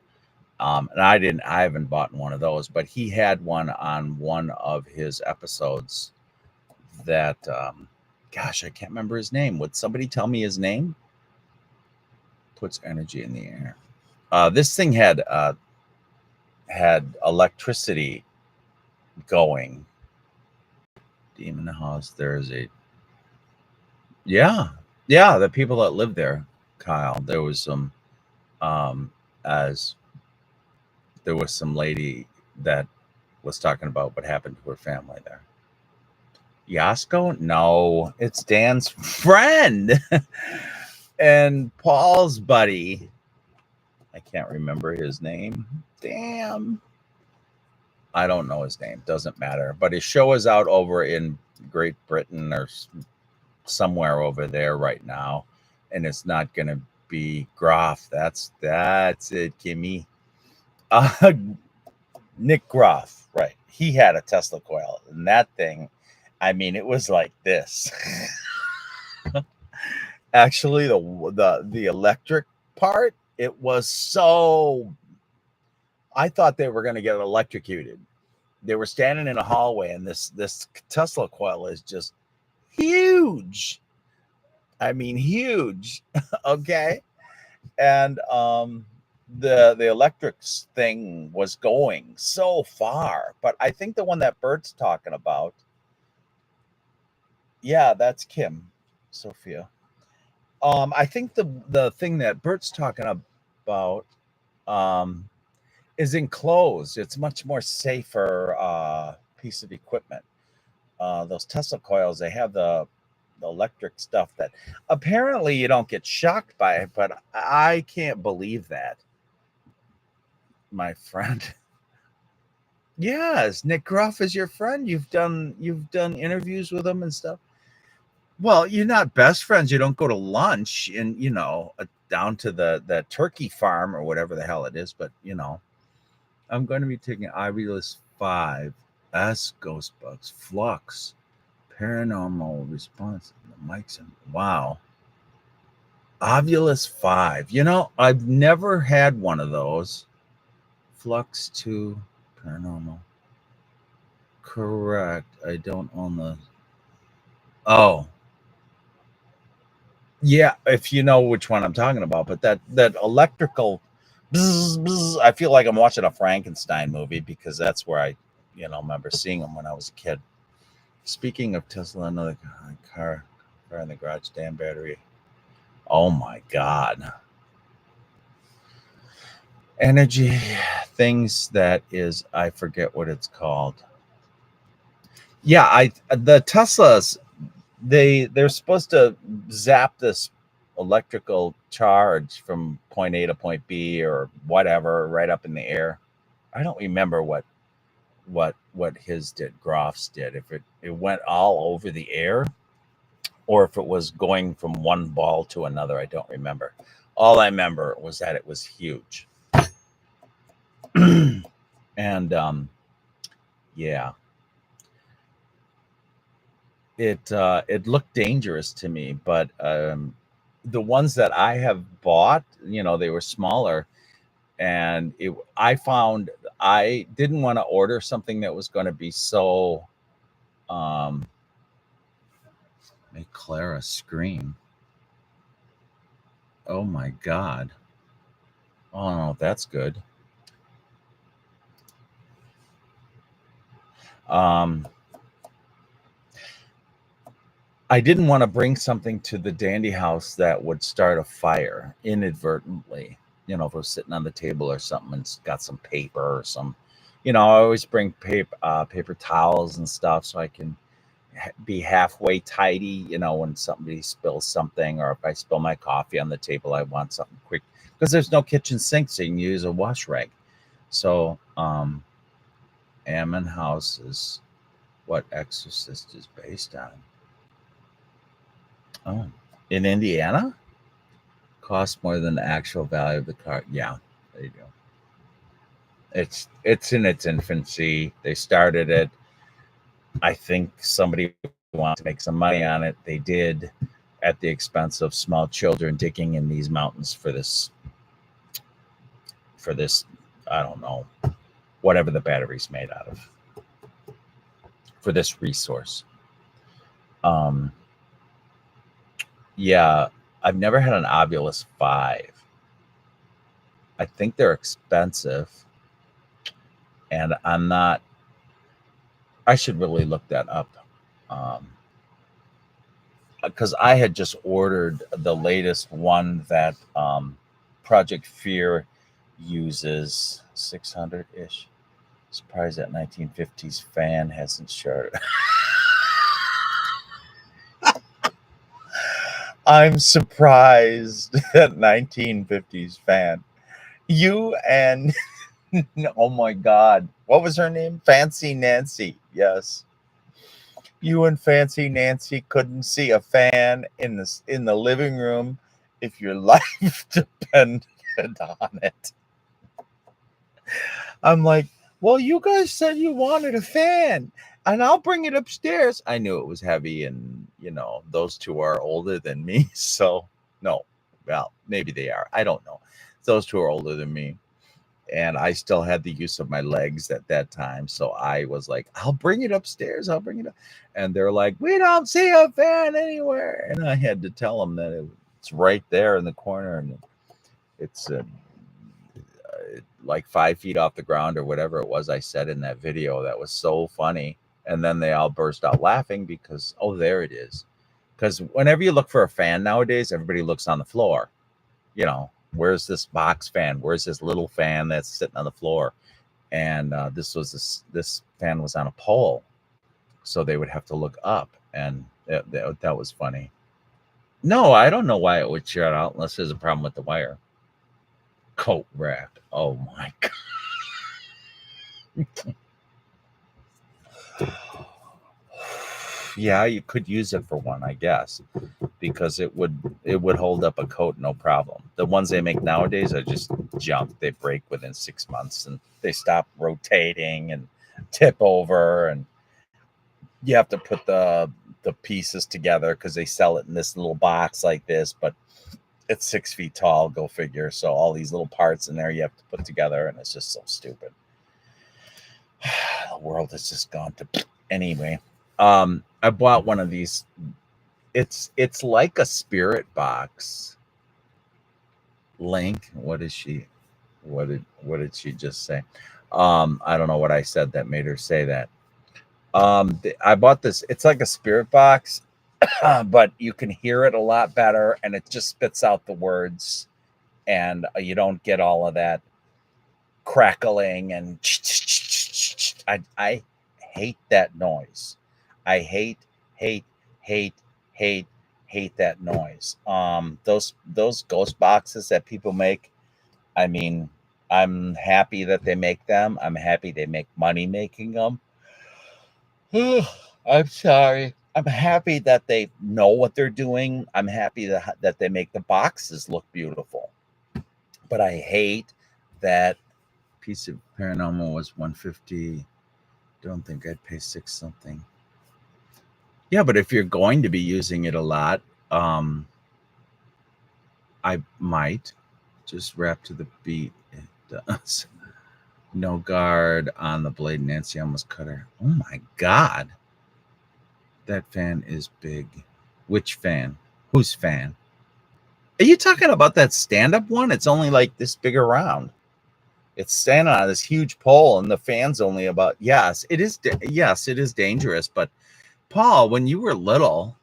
And I haven't bought one of those, but he had one on one of his episodes that, gosh, I can't remember his name. Would somebody tell me his name? Puts energy in the air. This thing had electricity going. Demon House. There's a, yeah, the people that live there, Kyle. There was some, there was some lady that was talking about what happened to her family there. Yasko? No, it's Dan's friend and Paul's buddy. I can't remember his name. Damn. I don't know his name. Doesn't matter. But his show is out over in Great Britain or somewhere over there right now. And it's not going to be Groff. That's it, Kimmy. Nick Groff, right. He had a Tesla coil. And that thing, I mean, it was like this. Actually, the electric part, it was so, I thought they were going to get electrocuted. They were standing in a hallway, and this Tesla coil is just huge. I mean, huge. Okay. And the electric thing was going so far. But I think the one that Bert's talking about, yeah, that's Kim, Sophia. I think the thing that Bert's talking about is enclosed. It's much more safer piece of equipment. Those Tesla coils, they have the electric stuff that apparently you don't get shocked by it, but I can't believe that. My friend. Yes, Nick Groff is your friend. You've done interviews with him and stuff. Well, you're not best friends. You don't go to lunch and, down to the turkey farm or whatever the hell it is. But, I'm going to be taking Ovilus 5, S Ghostbugs, Flux, Paranormal Response, the mics, and wow. Ovilus 5. I've never had one of those. Flux 2, Paranormal. Correct. I don't own the. Oh. Yeah, if you know which one I'm talking about, but that electrical bzz, bzz, I feel like I'm watching a Frankenstein movie because that's where I, remember seeing them when I was a kid. Speaking of Tesla, another car in the garage, damn battery. Oh my God. Energy things that is, I forget what it's called. Yeah, the Teslas, they're supposed to zap this electrical charge from point A to point B or whatever right up in the air. I don't remember what his did, Groff's did. If it went all over the air or if it was going from one ball to another, I don't remember. All I remember was that it was huge. And Yeah. It looked dangerous to me, but the ones that I have bought, they were smaller, and I found I didn't want to order something that was going to be so um make Clara scream. Oh my God. Oh no, that's good. Um I didn't want to bring something to the dandy house that would start a fire inadvertently. If it was sitting on the table or something and it's got some paper or some, I always bring paper towels and stuff so I can be halfway tidy. When somebody spills something, or if I spill my coffee on the table, I want something quick because there's no kitchen sink, so you can use a wash rag. So, Ammon House is what Exorcist is based on. Oh, in Indiana? Cost more than the actual value of the car. Yeah, they do. It's in its infancy. They started it. I think somebody wanted to make some money on it. They did, at the expense of small children digging in these mountains for this. I don't know, whatever the battery's made out of, for this resource. Um, yeah, I've never had an Ovilus 5. I think they're expensive, and I should really look that up. Um, because I had just ordered the latest one that Project Fear uses, 600 ish. Surprised that 1950s fan hasn't shared it. I'm surprised that 1950s fan. You and oh my God, what was her name? Fancy Nancy. Yes, you and Fancy Nancy couldn't see a fan in the living room if your life depended on it. I'm like, well, you guys said you wanted a fan, and I'll bring it upstairs. I knew it was heavy, and those two are older than me, so no. Well, maybe they are. I don't know. Those two are older than me, and I still had the use of my legs at that time. So I was like, I'll bring it upstairs. I'll bring it up. And they're like, we don't see a fan anywhere. And I had to tell them that it's right there in the corner. And it's like 5 feet off the ground or whatever it was I said in that video. That was so funny. And then they all burst out laughing because, oh, there it is. Because whenever you look for a fan nowadays, everybody looks on the floor. Where's this box fan? Where's this little fan that's sitting on the floor? And this fan was on a pole, so they would have to look up, and that was funny. No, I don't know why it would shut out unless there's a problem with the wire. Coat rack. Oh my God. Yeah, you could use it for one, I guess, because it would hold up a coat no problem. The ones they make nowadays are just junk. They break within 6 months, and they stop rotating and tip over, and you have to put the pieces together because they sell it in this little box like this, but it's 6 feet tall. Go figure. So all these little parts in there you have to put together, and it's just so stupid. The world has just gone to anyway. I bought one of these. It's like a spirit box. Link. What did she just say? I don't know what I said that made her say that. I bought this. It's like a spirit box, but you can hear it a lot better, and it just spits out the words, and you don't get all of that crackling and I hate that noise. I hate, hate, hate, hate that noise. Those ghost boxes that people make. I mean, I'm happy that they make them. I'm happy they make money making them. I'm sorry. I'm happy that they know what they're doing. I'm happy that they make the boxes look beautiful. But I hate that piece of Paranormal was $150 don't think I'd pay $6 something. Yeah, but if you're going to be using it a lot, I might just rap to the beat. It does. No guard on the blade. Nancy almost cut her. Oh my God. That fan is big. Which fan? Whose fan? Are you talking about that stand-up one? It's only like this big around. It's standing on this huge pole, and the fan's only about. Yes, it is. Yes, it is dangerous. But Paul, when you were little,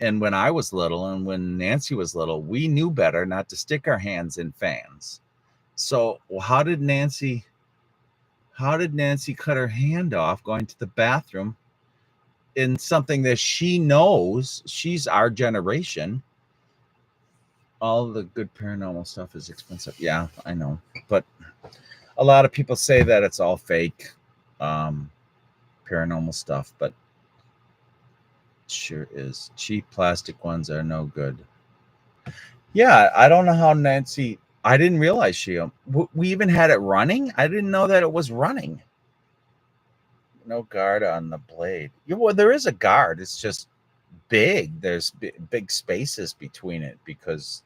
and when I was little, and when Nancy was little, we knew better not to stick our hands in fans. So how did Nancy cut her hand off going to the bathroom in something that she knows? She's our generation. All the good paranormal stuff is expensive. Yeah, I know. But a lot of people say that it's all fake paranormal stuff, but it sure is. Cheap plastic ones are no good. Yeah, I don't know how Nancy. I didn't realize we even had it running. I didn't know that it was running. No guard on the blade. Yeah, well, there is a guard. It's just big. There's big spaces between it because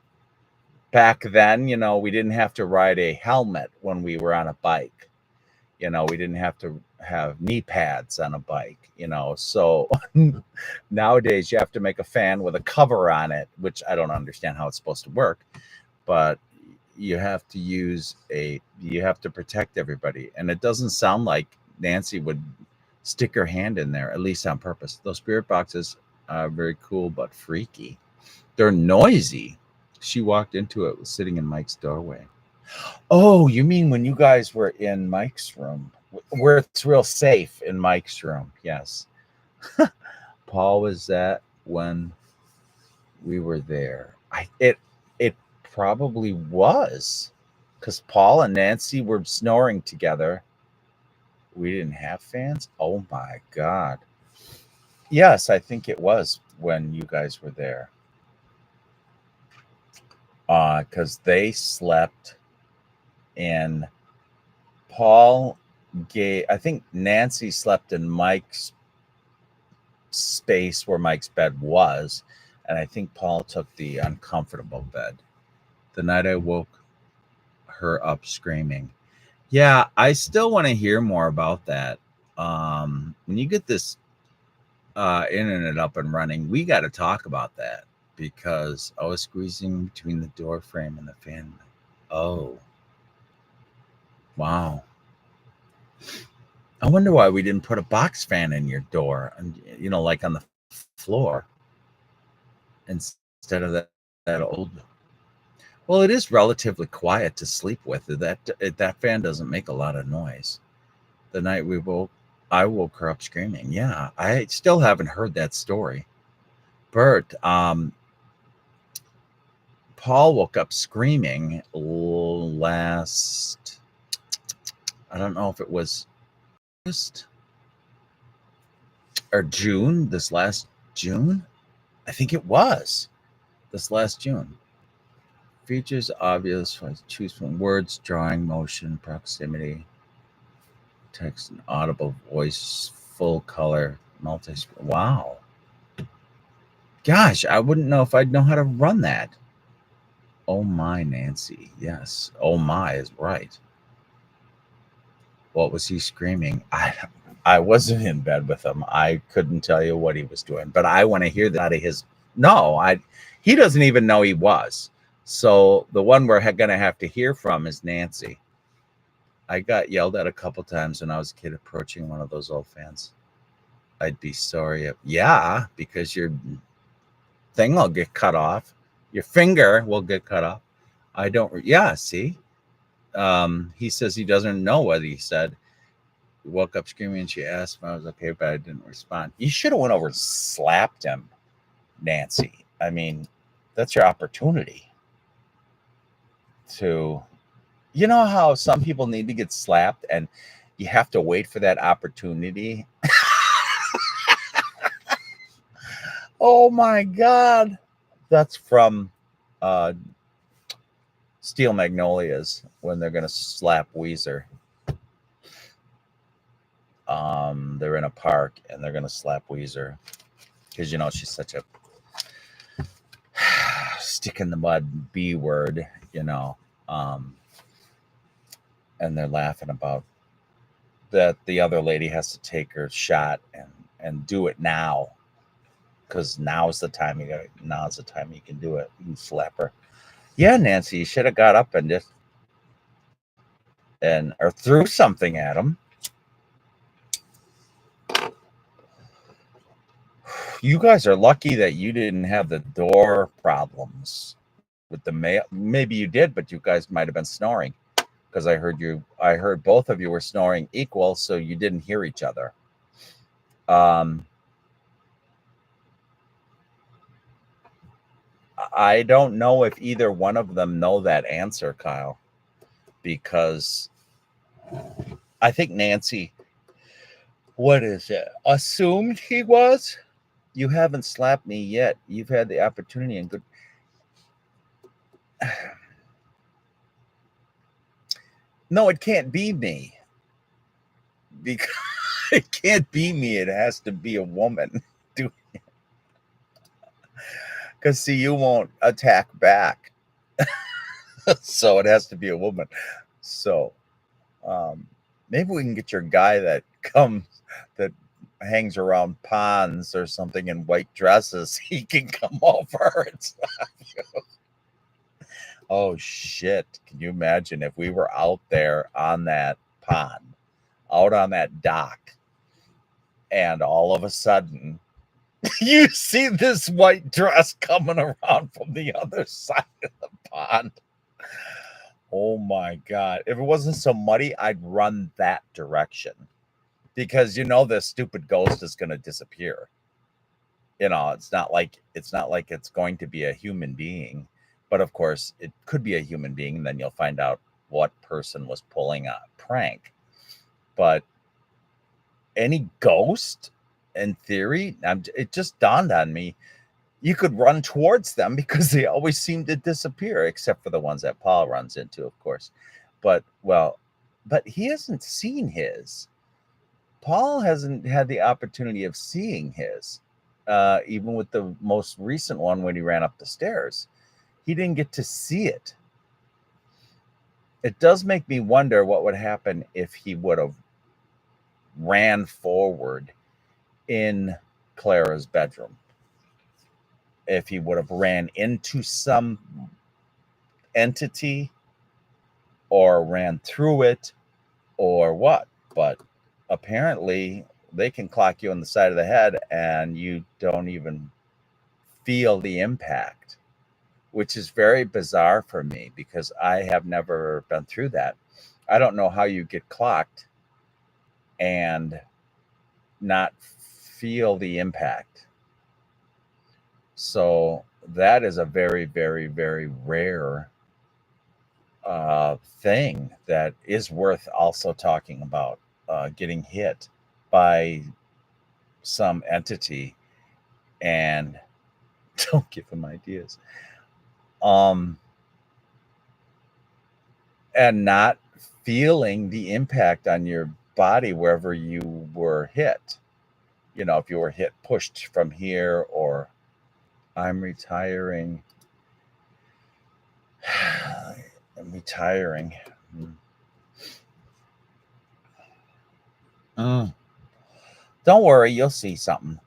back then, we didn't have to ride a helmet when we were on a bike. We didn't have to have knee pads on a bike, So nowadays you have to make a fan with a cover on it, which I don't understand how it's supposed to work, but you have to protect everybody. And it doesn't sound like Nancy would stick her hand in there, at least on purpose. Those spirit boxes are very cool, but freaky. They're noisy. She walked into it, was sitting in Mike's doorway. Oh, you mean when you guys were in Mike's room, where it's real safe in Mike's room? Yes. Paul was that when we were there. It probably was, because Paul and Nancy were snoring together. We didn't have fans. Oh my God. Yes, I think it was when you guys were there. Because they slept in Paul I think Nancy slept in Mike's space where Mike's bed was, and I think Paul took the uncomfortable bed. The night I woke her up screaming. Yeah, I still want to hear more about that. When you get this internet up and running, we got to talk about that, because I was squeezing between the door frame and the fan. Oh, wow. I wonder why we didn't put a box fan in your door, and like on the floor, instead of that old. Well, it is relatively quiet to sleep with. That fan doesn't make a lot of noise. The night I woke her up screaming. Yeah, I still haven't heard that story. Bert, Paul woke up screaming last. I don't know if it was August or June. This last June, I think it was this last June. Features obvious. Choose from words, drawing, motion, proximity, text, and audible voice, full color, multi-screen. Wow. Gosh, I wouldn't know if I'd know how to run that. Oh my, Nancy. Yes. Oh my is right. What was he screaming? I wasn't in bed with him. I couldn't tell you what he was doing, but I want to hear that out of his. No, he doesn't even know he was. So the one we're going to have to hear from is Nancy. I got yelled at a couple times when I was a kid approaching one of those old fans. I'd be sorry. Yeah, because your thing will get cut off. Your finger will get cut off. I don't. Yeah, see? He says he doesn't know what he said. He woke up screaming, and she asked if I was okay, but I didn't respond. You should have went over and slapped him, Nancy. I mean, that's your opportunity to, how some people need to get slapped and you have to wait for that opportunity. Oh my God. That's from Steel Magnolias when they're going to slap Weezer. They're in a park and they're gonna slap Weezer because she's such a stick in the mud B word, and they're laughing about that the other lady has to take her shot and do it now because now's the time you can do it. You can slap her. Yeah, Nancy, you should have got up and just or threw something at him. You guys are lucky that you didn't have the door problems with the mail. Maybe you did, but you guys might have been snoring because I heard both of you were snoring equal, so you didn't hear each other. I don't know if either one of them know that answer, Kyle, because I think Nancy, what is it, assumed he was. You haven't slapped me yet. You've had the opportunity and good. No, it can't be me. Because it can't be me. It has to be a woman doing it. Because, see, you won't attack back. So it has to be a woman. So maybe we can get your guy that hangs around ponds or something in white dresses. He can come over and slap you. Oh, shit. Can you imagine if we were out there on that pond, out on that dock, and all of a sudden you see this white dress coming around from the other side of the pond? Oh my God. If it wasn't so muddy, I'd run that direction because this stupid ghost is going to disappear. It's not like it's going to be a human being, but of course it could be a human being, and then you'll find out what person was pulling a prank. But any ghost, in theory, it just dawned on me, you could run towards them because they always seem to disappear, except for the ones that Paul runs into, of course. But he hasn't seen his. Paul hasn't had the opportunity of seeing his, even with the most recent one when he ran up the stairs. He didn't get to see it. It does make me wonder what would happen if he would have ran forward in Clara's bedroom. If he would have ran into some entity or ran through it or what. But apparently they can clock you on the side of the head and you don't even feel the impact, which is very bizarre for me because I have never been through that. I don't know how you get clocked and not feel the impact. So that is a very, very, very rare thing that is worth also talking about, getting hit by some entity. And don't give him ideas. And not feeling the impact on your body wherever you were hit. If you were pushed from here, or I'm retiring. I'm retiring. Don't worry, you'll see something.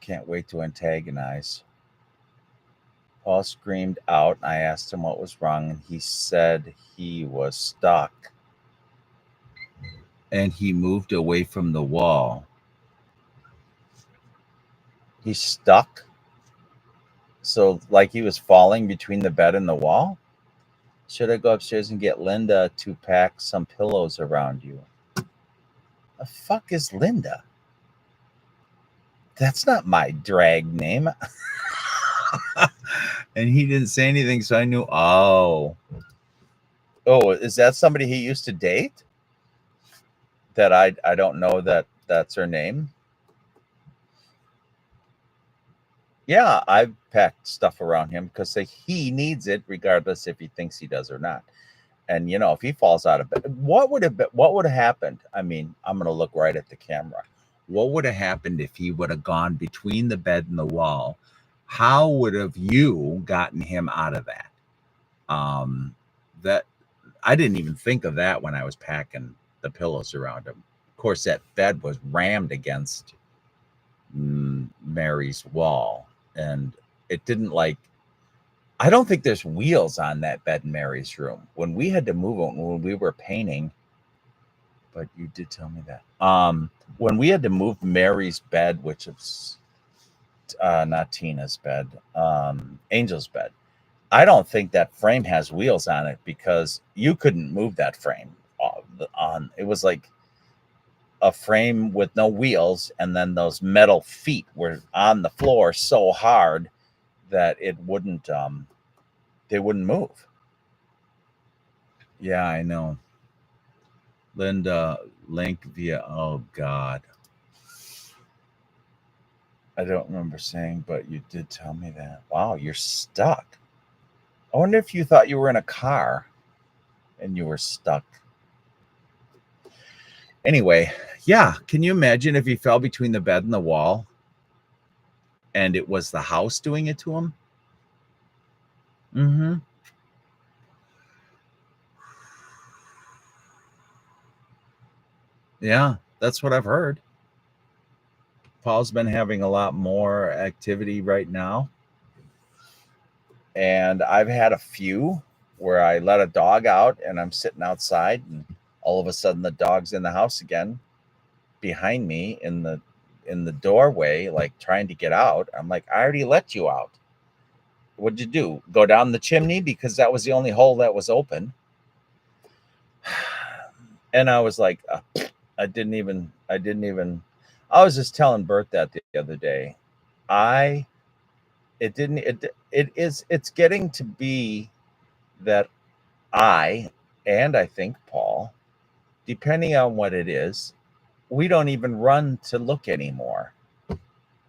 Can't wait to antagonize. Paul screamed out. I asked him what was wrong, and he said he was stuck. And he moved away from the wall. He's stuck? So, like he was falling between the bed and the wall? Should I go upstairs and get Linda to pack some pillows around you? The fuck is Linda? That's not my drag name. And he didn't say anything, so I knew. Oh, is that somebody he used to date? That I don't know that's her name. Yeah, I've packed stuff around him because he needs it, regardless if he thinks he does or not. And if he falls out of bed, what would have happened? I mean, I'm going to look right at the camera. What would have happened if he would have gone between the bed and the wall? How would have you gotten him out of that? That I didn't even think of that when I was packing the pillows around him. Of course, that bed was rammed against Mary's wall, and it didn't I don't think there's wheels on that bed in Mary's room. When we had to move it, when we were painting, but you did tell me that. When we had to move Mary's bed, which is not Tina's bed, Angel's bed, I don't think that frame has wheels on it because you couldn't move that frame on. It was like a frame with no wheels, and then those metal feet were on the floor so hard that it wouldn't they wouldn't move. Yeah, I know. Linda, link via, oh God, I don't remember saying, but you did tell me that. Wow, you're stuck. I wonder if you thought you were in a car and you were stuck. Anyway, yeah, can you imagine if he fell between the bed and the wall and it was the house doing it to him? Mm-hmm. Yeah, that's what I've heard. Paul's been having a lot more activity right now. And I've had a few where I let a dog out and I'm sitting outside and all of a sudden the dog's in the house again behind me in the doorway, like trying to get out. I'm like, I already let you out. What'd you do? Go down the chimney? Because that was the only hole that was open. And I was like, I was just telling Bert that the other day. It's getting to be that and I think Paul, depending on what it is, we don't even run to look anymore.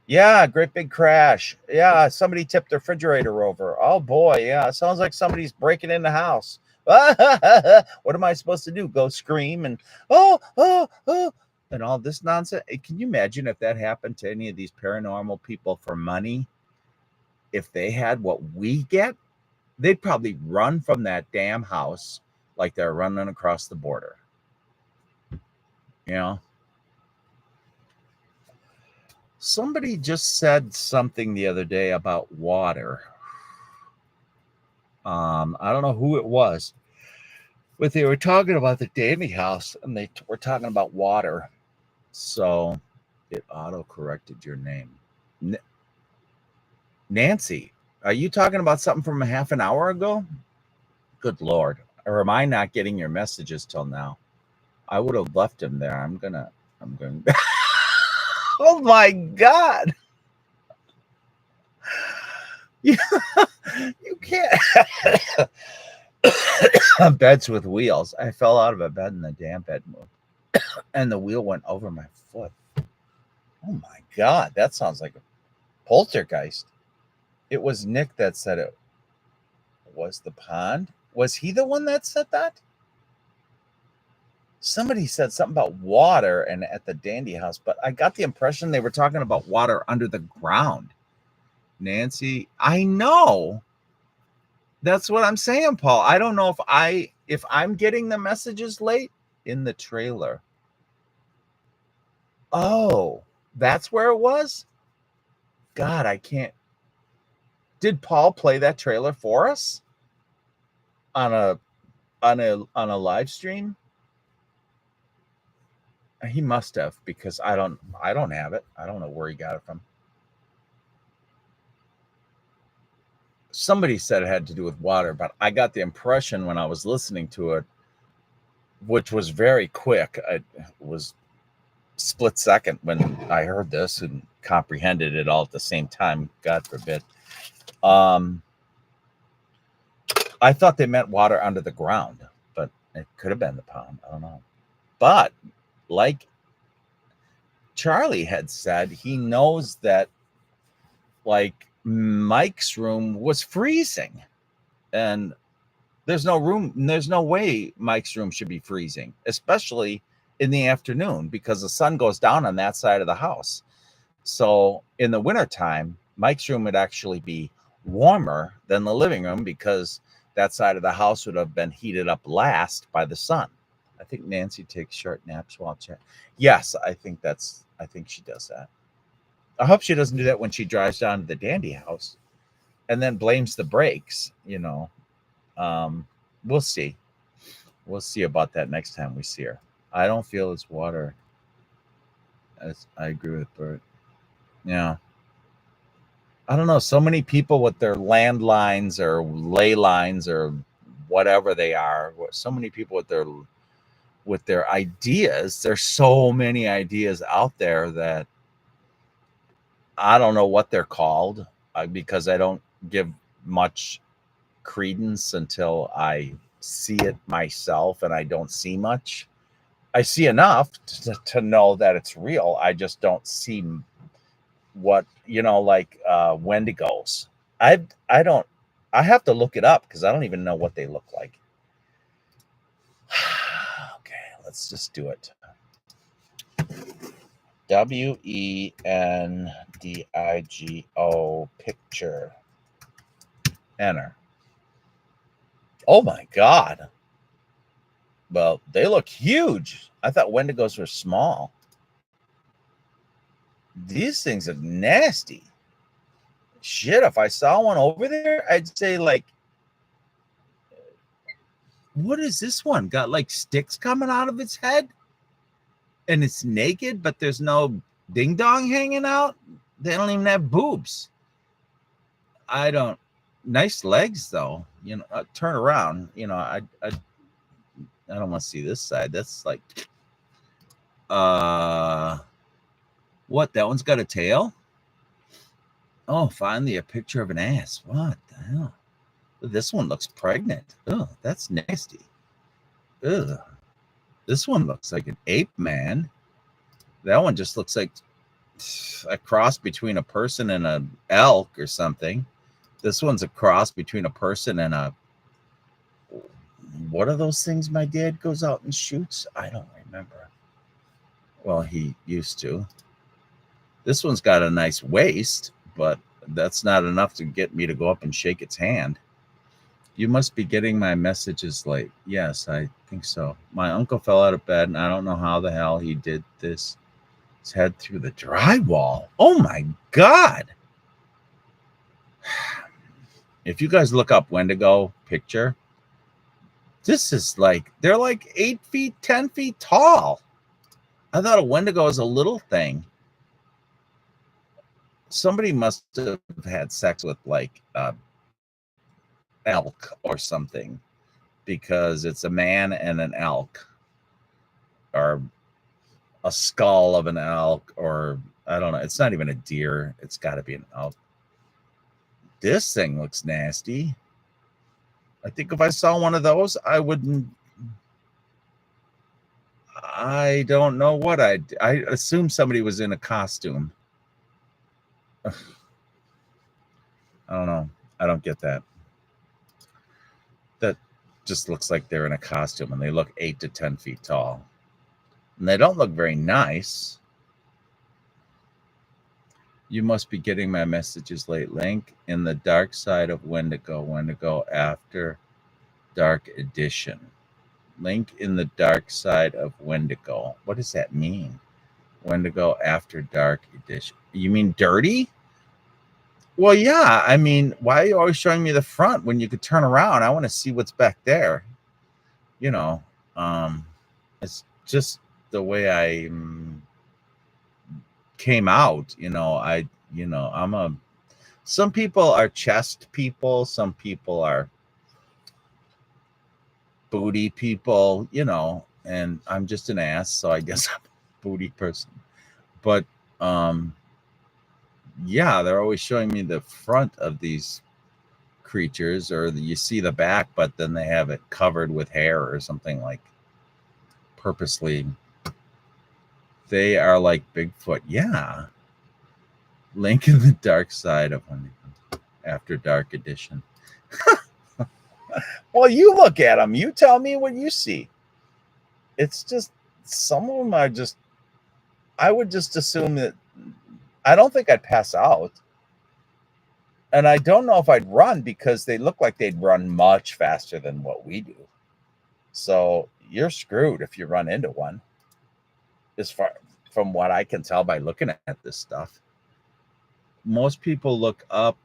Yeah, great big crash. Yeah, somebody tipped the refrigerator over. Oh boy, yeah, it sounds like somebody's breaking in the house. What am I supposed to do? Go scream and oh, and all this nonsense? Can you imagine if that happened to any of these paranormal people for money? If they had what we get, they'd probably run from that damn house like they're running across the border. You know? Somebody just said something the other day about water. I don't know who it was, but they were talking about the dandyhouse and they were talking about water. So it auto-corrected your name. Nancy, are you talking about something from a half an hour ago? Good Lord. Or am I not getting your messages till now? I would have left him there. I'm going oh my God. You can't. Beds with wheels. I fell out of a bed and the damn bed moved. And the wheel went over my foot. Oh my God. That sounds like a poltergeist. It was Nick that said it was the pond. Was he the one that said that? Somebody said something about water and at the dandy house, but I got the impression they were talking about water under the ground. Nancy, I know. That's what I'm saying, Paul. I don't know if I'm getting the messages late in the trailer. Oh, that's where it was? God, I can't. Did Paul play that trailer for us on a live stream? He must have, because I don't have it. I don't know where he got it from. Somebody said it had to do with water, but I got the impression when I was listening to it, which was very quick. It was split second when I heard this and comprehended it all at the same time. God forbid. I thought they meant water under the ground, but it could have been the pond. I don't know. But like Charlie had said, he knows that like Mike's room was freezing. And There's no room. There's no way Mike's room should be freezing, especially in the afternoon because the sun goes down on that side of the house. So in the wintertime, Mike's room would actually be warmer than the living room because that side of the house would have been heated up last by the sun. I think Nancy takes short naps while chatting. Yes, I think she does that. I hope she doesn't do that when she drives down to the dandy house and then blames the brakes, We'll see. We'll see about that next time we see her. I don't feel it's water. I agree with Bert. Yeah. I don't know. So many people with their landlines or ley lines or whatever they are. So many people with their ideas. There's so many ideas out there that I don't know what they're called because I don't give much credence until I see it myself, and I don't see much. I see enough to know that it's real. I just don't see what, like Wendigos. I have to look it up because I don't even know what they look like. Okay, let's just do it. WENDIGO picture. Enter. Oh my God. Well, they look huge. I thought Wendigos were small. These things are nasty. Shit, if I saw one over there, I'd say, like, what is this one? Got like sticks coming out of its head? And it's naked, but there's no ding dong hanging out? They don't even have boobs. Nice legs though. Turn around. I don't want to see this side. That's like what? That one's got a tail? Oh, finally a picture of an ass. What the hell? This one looks pregnant. Oh, that's nasty. Ugh. This one looks like an ape man. That one just looks like a cross between a person and an elk or something. This one's a cross between a person and a... What are those things my dad goes out and shoots? I don't remember. Well, he used to. This one's got a nice waist, but that's not enough to get me to go up and shake its hand. You must be getting my messages late. Yes, I think so. My uncle fell out of bed, and I don't know how the hell he did this. His head through the drywall. Oh, my God. If you guys look up Wendigo picture, this is like, they're like 8 feet, 10 feet tall. I thought a Wendigo was a little thing. Somebody must have had sex with like elk or something, because it's a man and an elk, or a skull of an elk, or I don't know. It's not even a deer. It's got to be an elk. This thing looks nasty. I think if I saw one of those, I wouldn't. I don't know what I assume somebody was in a costume. I don't know. I don't get that. That just looks like they're in a costume, and they look 8 to 10 feet tall. And they don't look very nice. You must be getting my messages late. Link in the dark side of Wendigo. Wendigo After Dark Edition. Link in the dark side of Wendigo. What does that mean? Wendigo After Dark Edition. You mean dirty? Well, yeah. I mean, why are you always showing me the front when you could turn around? I want to see what's back there. It's just the way I came out. Some people are chest people. Some people are booty people, and I'm just an ass, so I guess I'm a booty person. But yeah, they're always showing me the front of these creatures, or you see the back, but then they have it covered with hair or something, like purposely. They are like Bigfoot. Yeah. Link in the dark side of Wendigo After Dark Edition. Well, you look at them. You tell me what you see. It's just some of them are just. I would just assume that I don't think I'd pass out, and I don't know if I'd run because they look like they'd run much faster than what we do. So you're screwed if you run into one. As far from what I can tell by looking at this stuff, most people look up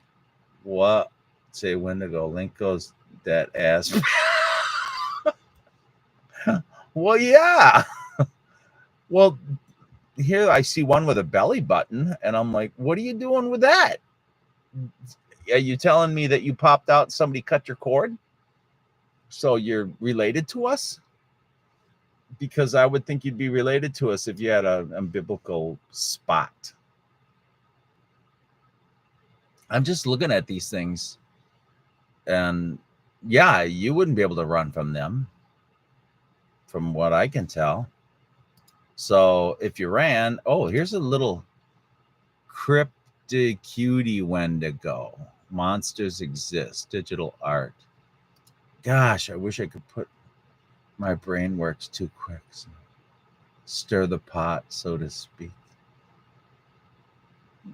what say Wendigo. Link goes that ass. Well, yeah. Well, here I see one with a belly button, and I'm like, what are you doing with that? Are you telling me that you popped out, somebody cut your cord? So you're related to us? Because I would think you'd be related to us if you had an umbilical spot. I'm just looking at these things, and yeah, you wouldn't be able to run from them, from what I can tell. So if you ran, oh, here's a little cryptid cutie Wendigo. Monsters exist. Digital art. Gosh, I wish I could put. My brain works too quick. So stir the pot, so to speak.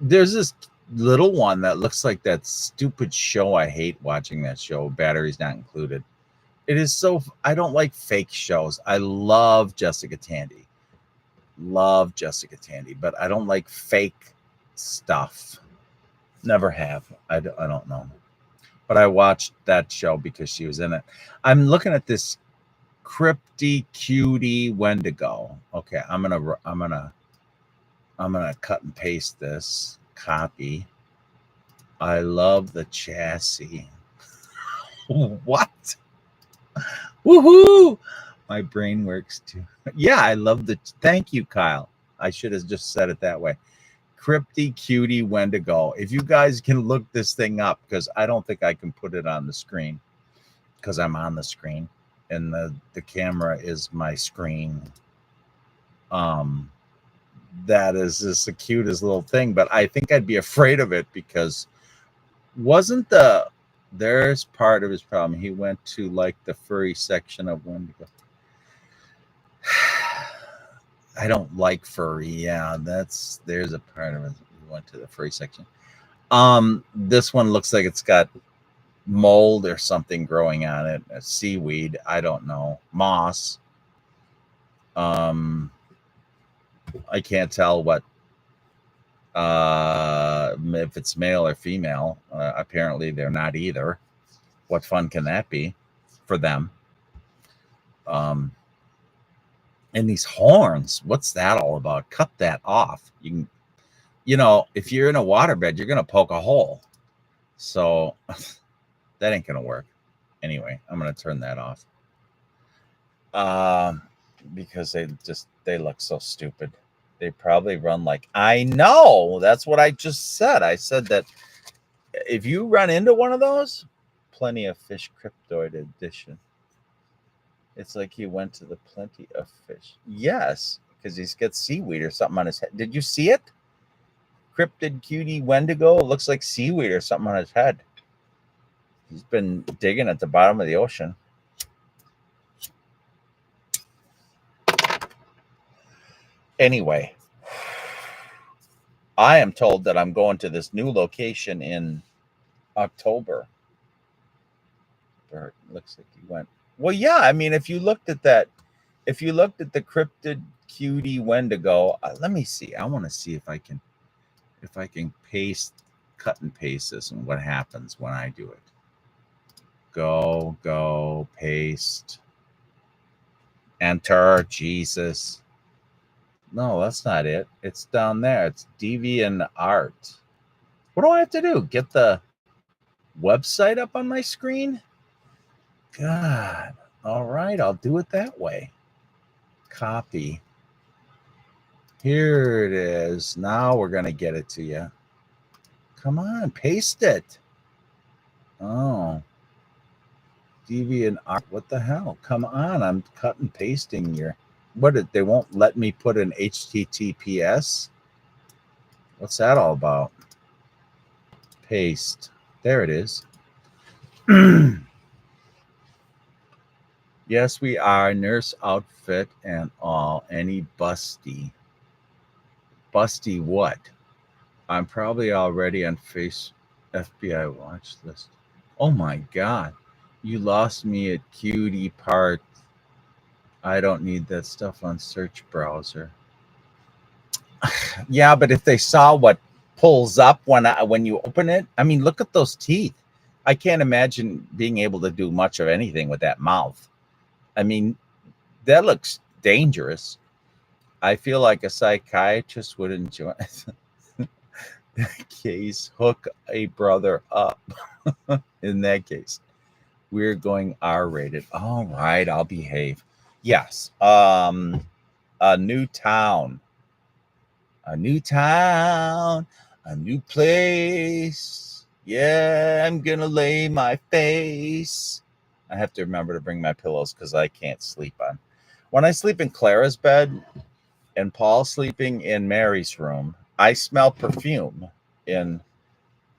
There's this little one that looks like that stupid show. I hate watching that show. Batteries not included. It is so. I don't like fake shows. I love Jessica Tandy. Love Jessica Tandy, but I don't like fake stuff. Never have. I don't know. But I watched that show because she was in it. I'm looking at this crypty cutie Wendigo. Okay, I'm gonna cut and paste this. Copy. I love the chassis. What? Woohoo! My brain works too. Yeah, I love the. Thank you, Kyle. I should have just said it that way. Crypty cutie Wendigo. If you guys can look this thing up, because I don't think I can put it on the screen, because I'm on the screen and the camera is my screen. That is just the cutest little thing, but I think I'd be afraid of it because there's part of his problem. He went to like the furry section of Wendigo. I don't like furry. Yeah, there's a part of it. We went to the furry section. This one looks like it's got mold or something growing on it. Seaweed. I don't know. Moss. I can't tell what if it's male or female. Apparently they're not either. What fun can that be for them? And these horns, what's that all about? Cut that off. If you're in a waterbed, you're gonna poke a hole. So that ain't gonna work. Anyway, I'm gonna turn that off. Because they look so stupid. They probably run like, I know. That's what I just said. I said that if you run into one of those, Plenty of Fish Cryptoid Edition. It's like he went to the Plenty of Fish. Yes, because he's got seaweed or something on his head. Did you see it? Cryptid cutie Wendigo. It looks like seaweed or something on his head. He's been digging at the bottom of the ocean. Anyway, I am told that I'm going to this new location in October. Bert, looks like he went. Well, yeah. I mean, if you looked at the cryptid cutie Wendigo, let me see. I want to see if I can cut and paste this and what happens when I do it. Go, paste, enter. Jesus. No, that's not it. It's down there. It's Deviant Art. What do I have to do? Get the website up on my screen? God. All right, I'll do it that way. Copy. Here it is. Now we're going to get it to you. Come on, paste it. Oh. Deviant Art. What the hell? Come on, I'm cut and pasting your... They won't let me put an HTTPS? What's that all about? Paste. There it is. Yes, we are. Nurse outfit and all. Any busty. Busty what? I'm probably already on FBI watch list. Oh my God. You lost me at cutie part. I don't need that stuff on search browser. Yeah, but if they saw what pulls up when you open it, I mean, look at those teeth. I can't imagine being able to do much of anything with that mouth. I mean, that looks dangerous. I feel like a psychiatrist would enjoy that case. Hook a brother up. In that case, we're going R-rated. All right, I'll behave. Yes. A new town. A new town, a new place. Yeah, I'm gonna lay my face. I have to remember to bring my pillows because I can't sleep on. When I sleep in Clara's bed and Paul's sleeping in Mary's room, I smell perfume in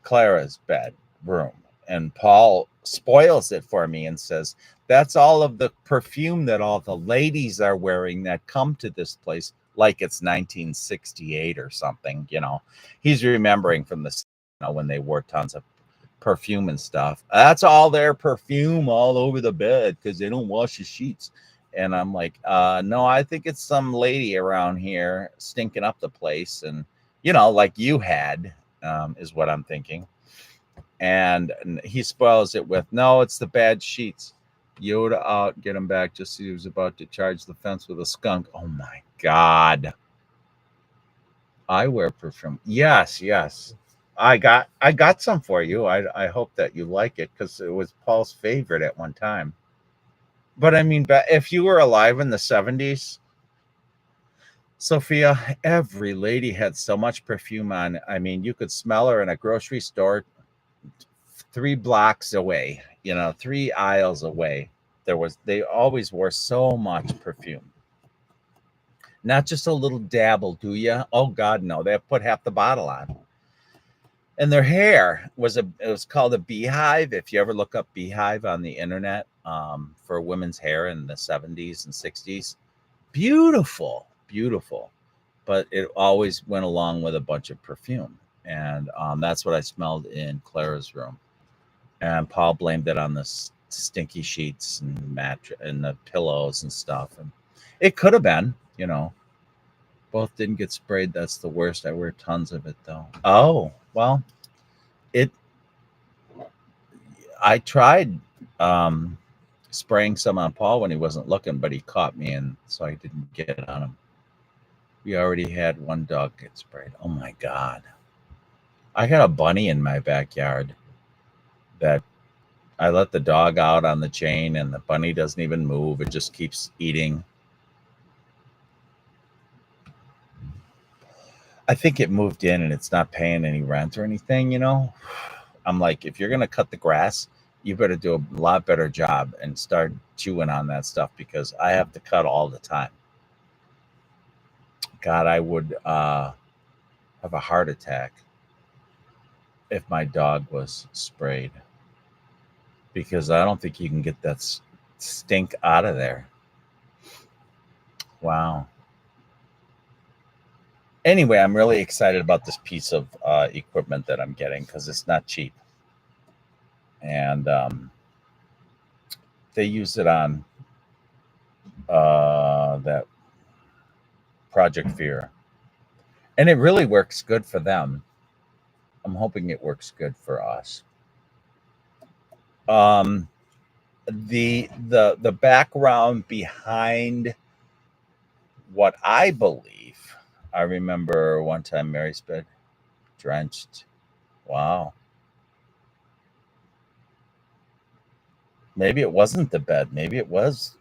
Clara's bedroom. And Paul spoils it for me and says, that's all of the perfume that all the ladies are wearing that come to this place, like it's 1968 or something. He's remembering from when they wore tons of perfume and stuff. That's all their perfume all over the bed because they don't wash the sheets. And I'm like, no, I think it's some lady around here stinking up the place. And, like you had, is what I'm thinking. And he spoils it with, no, it's the bad sheets. Yoda out, get him back. Just he was about to charge the fence with a skunk. Oh my God. I wear perfume. Yes, yes. I got some for you. I hope that you like it because it was Paul's favorite at one time. But I mean, if you were alive in the 70s, Sophia, every lady had so much perfume on. I mean, you could smell her in a grocery store 3 blocks away, 3 aisles away. They always wore so much perfume. Not just a little dabble, do you? Oh God, no. They put half the bottle on. And their hair it was called a beehive. If you ever look up beehive on the internet, for women's hair in the 70s and 60s, beautiful, beautiful. But it always went along with a bunch of perfume. And that's what I smelled in Clara's room. And Paul blamed it on the stinky sheets and mattress and the pillows and stuff. And it could have been, both didn't get sprayed. That's the worst. I wear tons of it though. Oh, well, it. I tried spraying some on Paul when he wasn't looking, but he caught me, and so I didn't get it on him. We already had one dog get sprayed. Oh my God! I got a bunny in my backyard that I let the dog out on the chain, and the bunny doesn't even move. It just keeps eating. I think it moved in and it's not paying any rent or anything. I'm like, if you're going to cut the grass, you better do a lot better job and start chewing on that stuff because I have to cut all the time. God, I would have a heart attack if my dog was sprayed because I don't think you can get that stink out of there. Wow. Anyway, I'm really excited about this piece of equipment that I'm getting because it's not cheap. And they use it on that Project Fear. And it really works good for them. I'm hoping it works good for us. The background behind what I believe, I remember one time Mary's bed drenched. Wow. Maybe it wasn't the bed. Maybe it was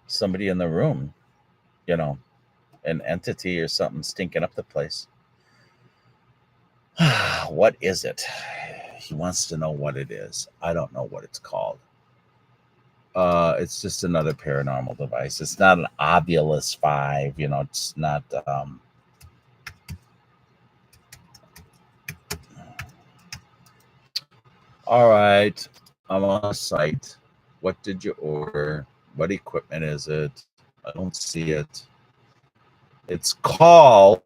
somebody in the room, an entity or something stinking up the place. What is it? He wants to know what it is. I don't know what it's called. It's just another paranormal device. It's not an Ovilus 5, it's not all right. I'm on a site. What did you order? What equipment is it? I don't see it. It's called,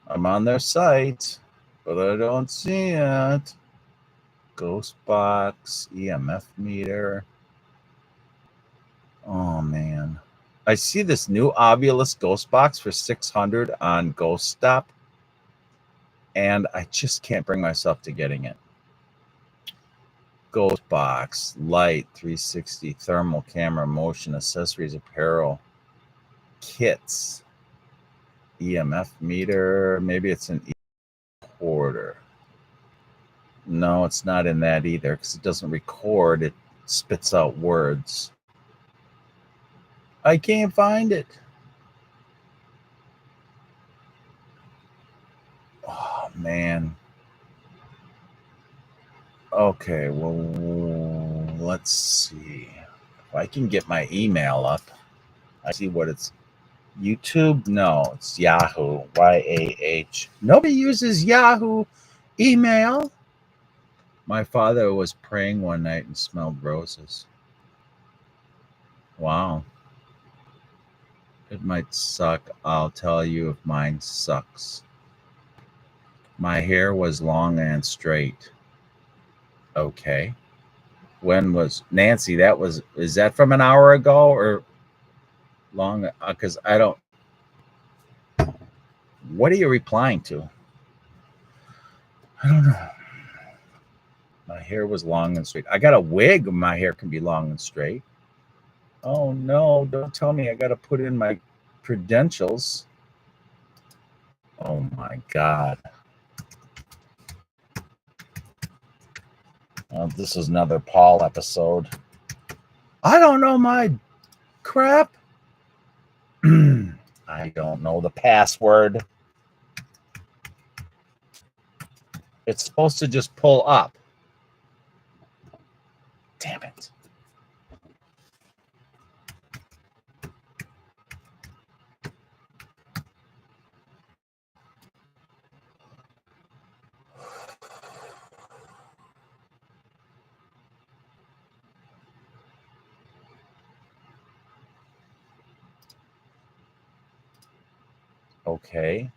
I'm on their site, but I don't see it. Ghost box, EMF meter. Oh man. I see this new Ovulus ghost box for 600 on Ghost Stop, and I just can't bring myself to getting it. Ghost box, light, 360, thermal camera, motion, accessories, apparel, kits, EMF meter. Maybe it's an recorder. No, it's not in that either because it doesn't record. It spits out words. I can't find it. Oh, man. Okay, well, let's see. If I can get my email up, I see what it's. YouTube? No, it's Yahoo. YAH. Nobody uses Yahoo email. My father was praying one night and smelled roses. Wow. It might suck. I'll tell you if mine sucks. My hair was long and straight. Okay. When was Nancy? Is that from an hour ago or long? Because I don't. What are you replying to? I don't know. My hair was long and straight. I got a wig. My hair can be long and straight. Oh no! Don't tell me I got to put in my credentials. Oh my God. This is another Paul episode. I don't know my crap. I don't know the password. It's supposed to just pull up. Damn it. Okay.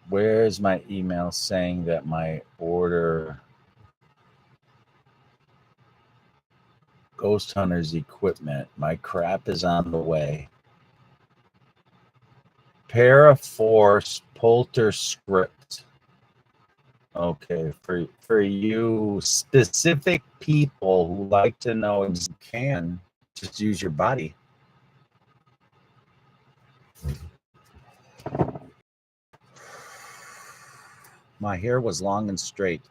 Where's my email saying that my order Ghost Hunters equipment, my crap is on the way. Paraforce Polter script. Okay, for you specific people who like to know if you can just use your body. My hair was long and straight.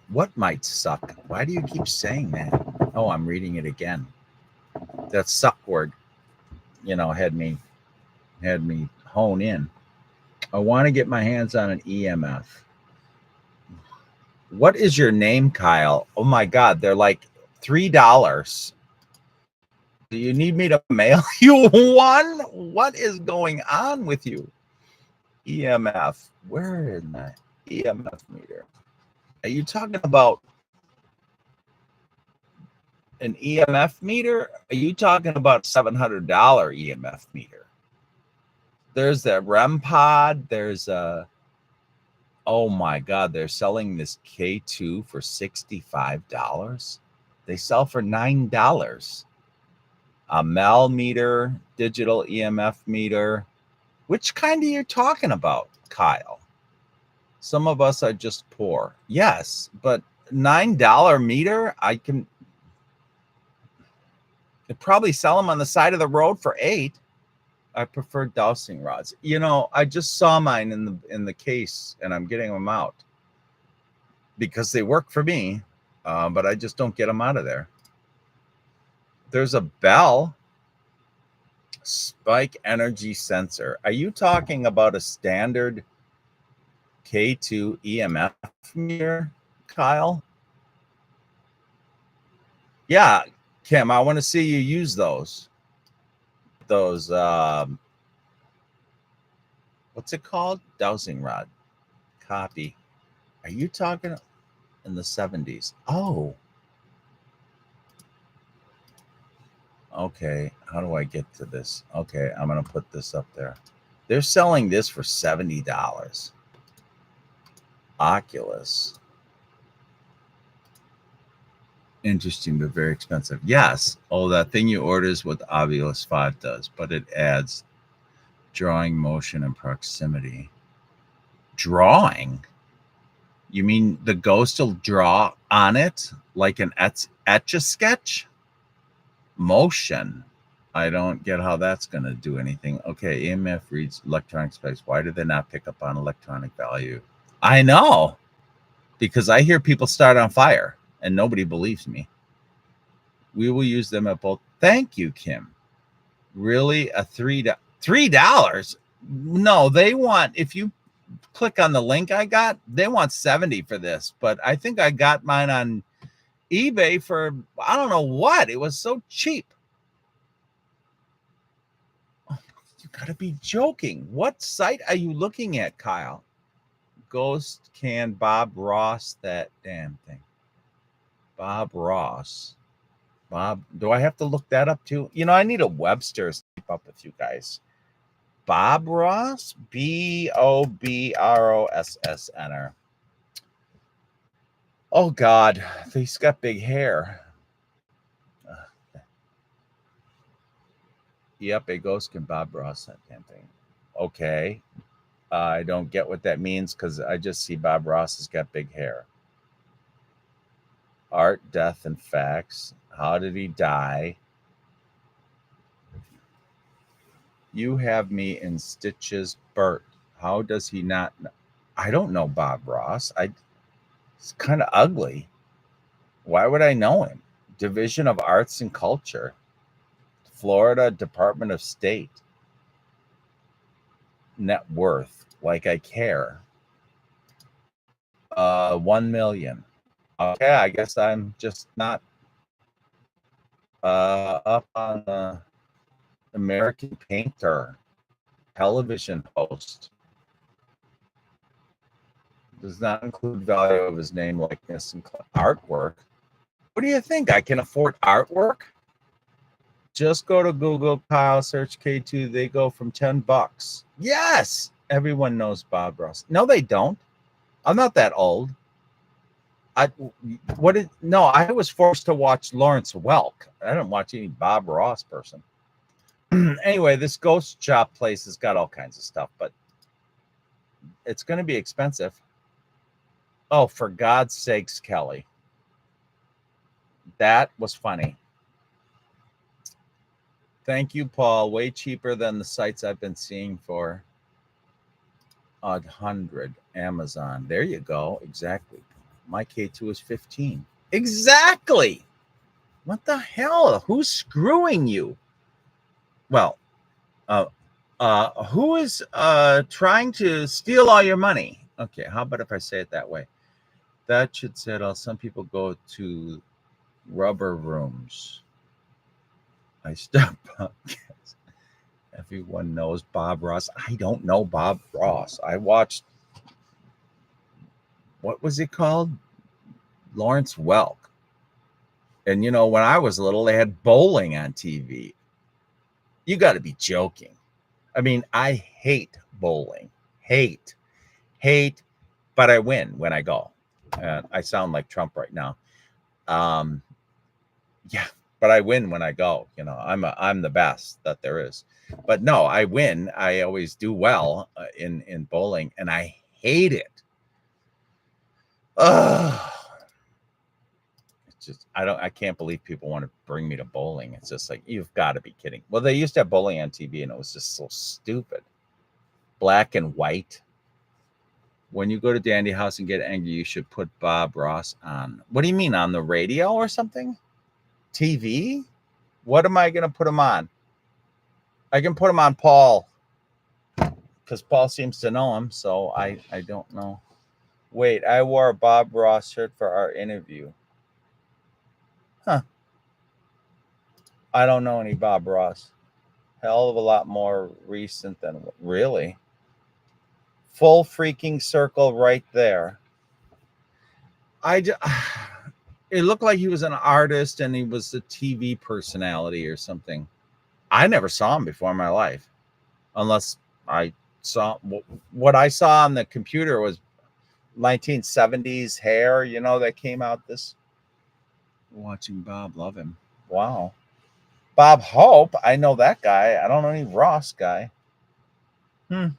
What might suck? Why do you keep saying that? Oh, I'm reading it again. That suck word, had me hone in. I want to get my hands on an EMF. What is your name, Kyle? Oh my God, they're like $3. Do you need me to mail you one? What is going on with you? EMF. Where is my EMF meter? Are you talking about an EMF meter? Are you talking about $700 EMF meter? There's the REM pod. There's a, oh my God, they're selling this K2 for $65. They sell for $9. A Mel meter, digital EMF meter. Which kind are you talking about, Kyle? Some of us are just poor. Yes, but $9 meter, I probably sell them on the side of the road for $8. I prefer dowsing rods. I just saw mine in the case, and I'm getting them out because they work for me, but I just don't get them out of there. There's a Bell Spike energy sensor. Are you talking about a standard K2 EMF meter, Kyle? Yeah, Kim, I want to see you use those. What's it called? Dowsing rod. Copy. Are you talking in the 70s? Oh, okay. How do I get to this? Okay, I'm going to put this up there. They're selling this for $70. Oculus. Interesting, but very expensive. Yes. Oh, that thing you order is what the Oculus 5 does, but it adds drawing, motion, and proximity. Drawing? You mean the ghost will draw on it like an etch-a-sketch? Motion. I don't get how that's going to do anything. Okay, EMF reads electronic specs. Why do they not pick up on electronic value? I know, because I hear people start on fire and nobody believes me. We will use them at both. Thank you, Kim. Really? A $3? No, they want, if you click on the link I got, they want 70 for this, but I think I got mine on eBay for, I don't know what. It was so cheap. Oh, you gotta be joking. What site are you looking at, Kyle? Ghost can Bob Ross that damn thing. Bob Ross. Bob, do I have to look that up too? You know, I need a Webster's to keep up with you guys. Bob Ross? Bobross enter. Oh God, he's got big hair. Yep, a ghost can Bob Ross that damn thing. Okay. I don't get what that means because I just see Bob Ross has got big hair. Art, death, and facts. How did he die? You have me in stitches, Bert. How does he not? I don't know Bob Ross. It's kind of ugly. Why would I know him? Division of Arts and Culture, Florida Department of State. Net worth, like I care. 1 million. Okay, I guess I'm just not up on the American Painter, television host. Does not include value of his name, likeness, and artwork. What do you think? I can afford artwork? Just go to Google, Kyle, search K2. They go from $10. Yes, everyone knows Bob Ross. No, they don't. I'm not that old. I was forced to watch Lawrence Welk. I didn't watch any Bob Ross person. Anyway, this ghost shop place has got all kinds of stuff, but it's going to be expensive. Oh, for God's sakes, Kelly. That was funny. Thank you, Paul. Way cheaper than the sites I've been seeing for 100. Amazon. There you go. Exactly. My K2 is 15. Exactly. What the hell? Who's screwing you? Well, who is trying to steal all your money? Okay, how about if I say it that way? That should settle. Some people go to rubber rooms. I stop. Everyone knows Bob Ross. I don't know Bob Ross. I watched, what was it called? Lawrence Welk. And, you know, when I was little, they had bowling on TV. You got to be joking. I mean, I hate bowling. Hate, but I win when I go. I sound like Trump right now. Yeah, but I win when I go. You know, I'm the best that there is. But no, I win. I always do well in bowling, and I hate it. It's just I can't believe people want to bring me to bowling. It's just like, you've got to be kidding. Well, they used to have bowling on TV, and it was just so stupid. Black and white. When you go to Dandy House and get angry, you should put Bob Ross on. What do you mean, on the radio or something? TV? What am I going to put him on? I can put him on Paul, because Paul seems to know him, so I don't know. Wait, I wore a Bob Ross shirt for our interview. Huh. I don't know any Bob Ross. Hell of a lot more recent than, really? Full freaking circle right there. I just, it looked like he was an artist and he was a TV personality or something. I never saw him before in my life, unless I saw what I saw on the computer was 1970s hair, that came out this. Watching Bob, love him. Wow. Bob Hope, I know that guy. I don't know any Ross guy. I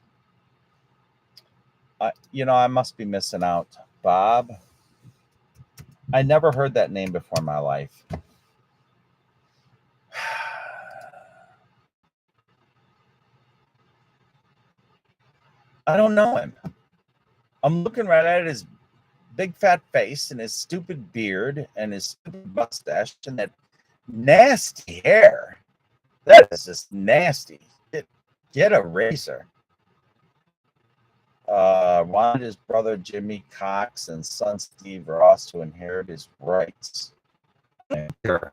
must be missing out. Bob. I never heard that name before in my life. I don't know him. I'm looking right at his big fat face and his stupid beard and his stupid mustache and that nasty hair. That is just nasty. Get a razor. Wanted his brother Jimmy Cox and son Steve Ross to inherit his rights. Sure.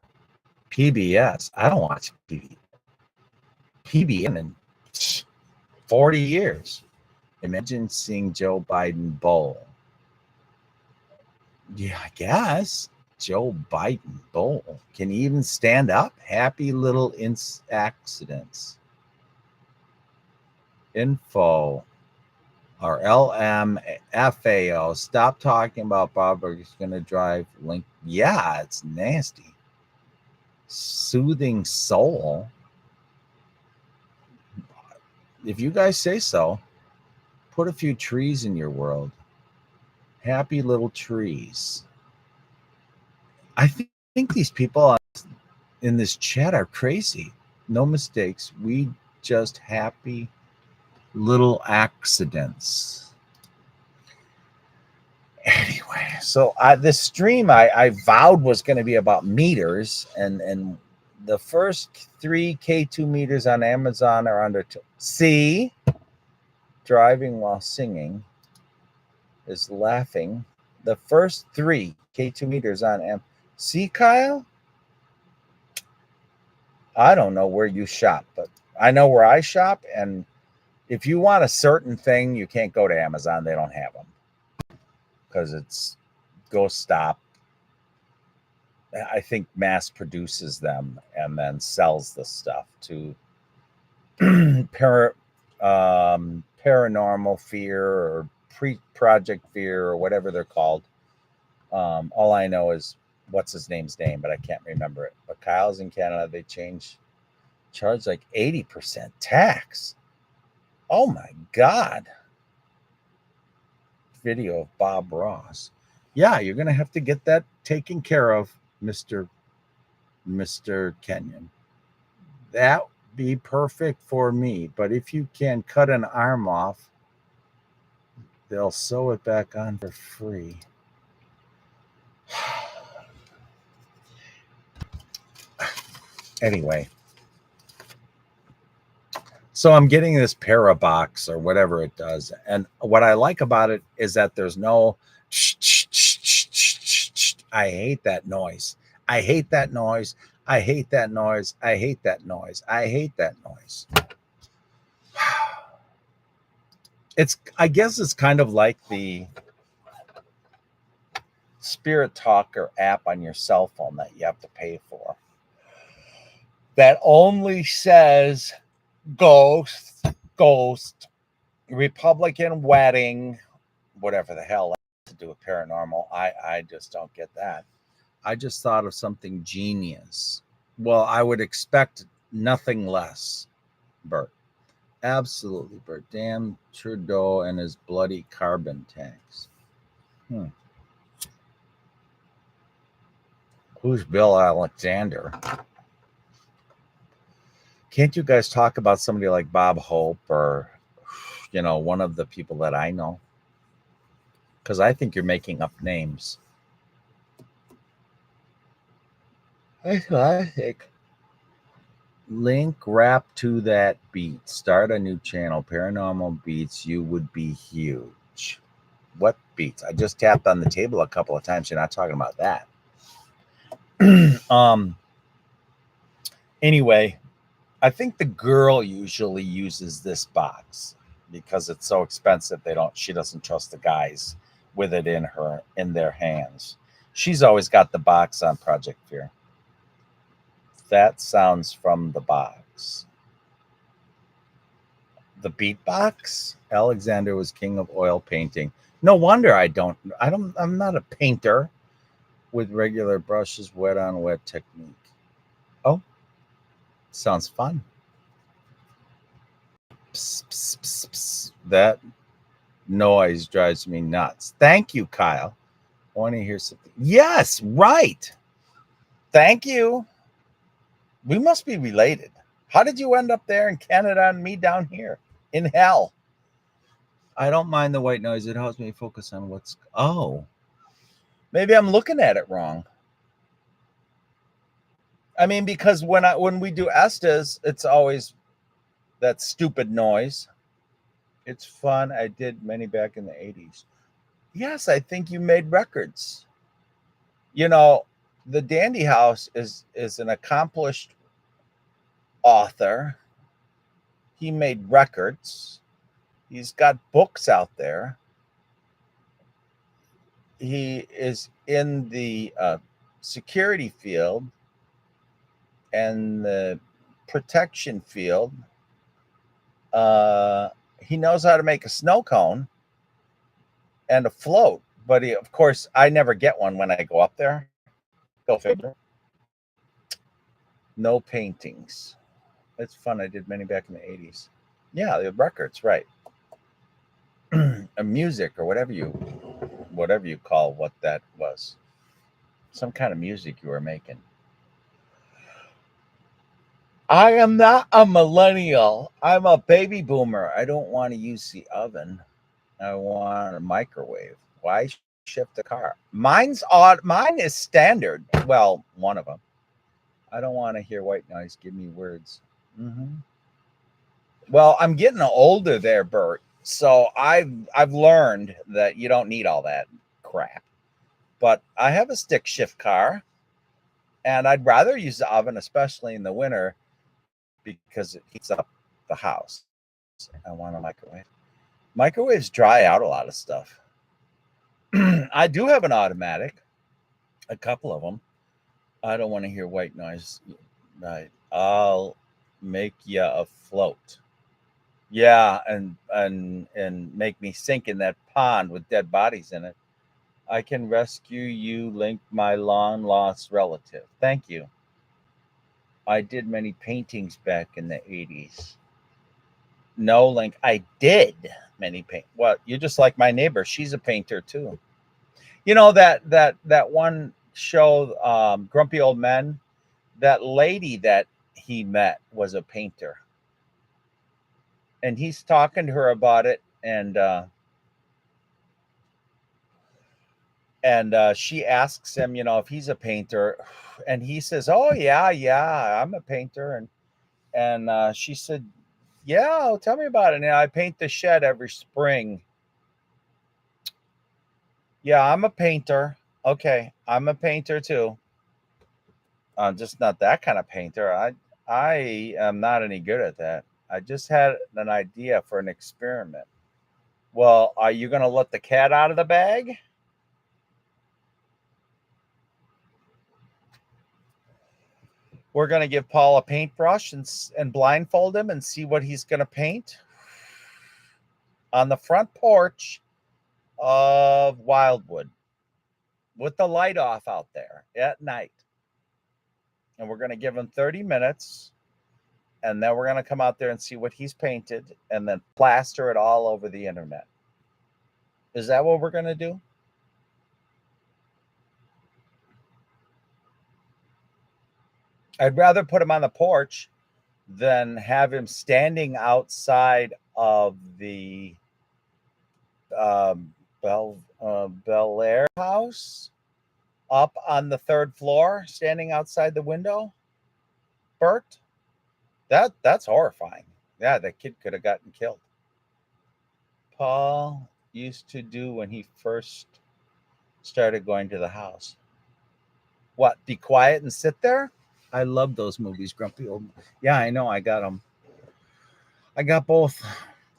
PBS. I don't watch PBS in 40 years. Imagine seeing Joe Biden bowl. Yeah, I guess. Joe Biden bowl. Can he even stand up? Happy little accidents. Info. Or LMFAO. Stop talking about Bob Burger's going to drive link. Yeah, it's nasty. Soothing soul. If you guys say so, put a few trees in your world. Happy little trees. I think these people in this chat are crazy. No mistakes. We just happy little accidents. Anyway, so this stream I vowed was going to be about meters, and the first 3 K2 meters on Amazon are under. See, driving while singing is laughing. The first 3 K2 meters on See, Kyle? I don't know where you shop, but I know where I shop, and if you want a certain thing, you can't go to Amazon. They don't have them because it's Go Stop. I think mass produces them and then sells the stuff to Paranormal Fear or Project Fear or whatever they're called. All I know is what's his name's name, but I can't remember it. But Kyle's in Canada. They charge like 80% tax. Oh my God. Video of Bob Ross. Yeah, you're going to have to get that taken care of, Mr. Kenyon. That would be perfect for me. But if you can cut an arm off, they'll sew it back on for free. Anyway. So I'm getting this Parabox or whatever it does. And what I like about it is that there's no I hate that noise. I hate that noise. I hate that noise. I hate that noise. I hate that noise. I guess it's kind of like the Spirit Talker app on your cell phone that you have to pay for. That only says ghost, Republican wedding, whatever the hell to do with paranormal. I just don't get that. I just thought of something genius. Well, I would expect nothing less, Bert. Absolutely, Bert. Damn Trudeau and his bloody carbon tax. Who's Bill Alexander? Can't you guys talk about somebody like Bob Hope or, one of the people that I know? Because I think you're making up names. I think. Link rap to that beat. Start a new channel. Paranormal beats. You would be huge. What beats? I just tapped on the table a couple of times. You're not talking about that. Anyway, I think the girl usually uses this box because it's so expensive. She doesn't trust the guys with it in their hands. She's always got the box on Project Fear. That sounds from the box. The beatbox? Alexander was king of oil painting. No wonder I'm not a painter with regular brushes, wet on wet technique. Oh, sounds fun. Psst, psst, psst, psst. That noise drives me nuts. Thank you, Kyle. I want to hear something. Yes, right. Thank you. We must be related. How did you end up there in Canada and me down here in hell? I don't mind the white noise. It helps me focus on what's... Oh, maybe I'm looking at it wrong. I mean, because when we do Estes, it's always that stupid noise. It's fun. I did many back in the 80s. Yes, I think you made records. You know, the Dandy House is an accomplished author. He made records. He's got books out there. He is in the security field and the protection field. He knows how to make a snow cone and a float, but of course, I never get one when I go up there. Go figure. No paintings. It's fun. I did many back in the 80s. Yeah, the records, right. A music or whatever you call what that was. Some kind of music you were making. I am not a millennial. I'm a baby boomer. I don't want to use the oven. I want a microwave. Why shift the car? Mine's odd. Mine is standard. Well, one of them. I don't want to hear white noise. Give me words. Mm-hmm. Well, I'm getting older there, Bert. So I've learned that you don't need all that crap. But I have a stick shift car, and I'd rather use the oven, especially in the winter, because it heats up the house. I want a microwave. Microwaves dry out a lot of stuff. I do have an automatic, a couple of them. I don't want to hear white noise. Right. I'll make you a float. Yeah, and make me sink in that pond with dead bodies in it. I can rescue you, Link, my long lost relative. Thank you. I did many paintings back in the 80s. No, Link, I did many paint. Well, you're just like my neighbor. She's a painter too. You know that one show, Grumpy Old Men. That lady that he met was a painter, and he's talking to her about it, and she asks him, if he's a painter, and he says, "Oh yeah, I'm a painter," and she said, "Yeah, tell me about it." And I paint the shed every spring. Yeah, I'm a painter. Okay, I'm a painter too. I'm just not that kind of painter. I am not any good at that. I just had an idea for an experiment. Well, are you going to let the cat out of the bag? We're going to give Paul a paintbrush and blindfold him and see what he's going to paint on the front porch of Wildwood with the light off out there at night. And we're going to give him 30 minutes. And then we're going to come out there and see what he's painted and then plaster it all over the internet. Is that what we're going to do? I'd rather put him on the porch than have him standing outside of the Bel Air house up on the third floor, standing outside the window. Bert, that's horrifying. Yeah, that kid could have gotten killed. Paul used to do when he first started going to the house. What? Be quiet and sit there? I love those movies, Grumpy Old. Yeah, I know. I got them. I got both.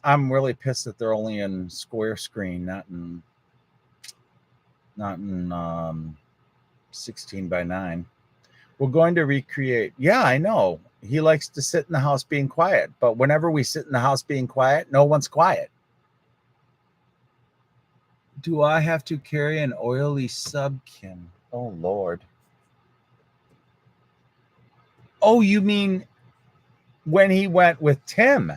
I'm really pissed that they're only in square screen, not in not in 16 by 9. We're going to recreate. Yeah, I know. He likes to sit in the house being quiet, but whenever we sit in the house being quiet, no one's quiet. Do I have to carry an oily subkin? Oh, Lord. Oh, you mean when he went with Tim?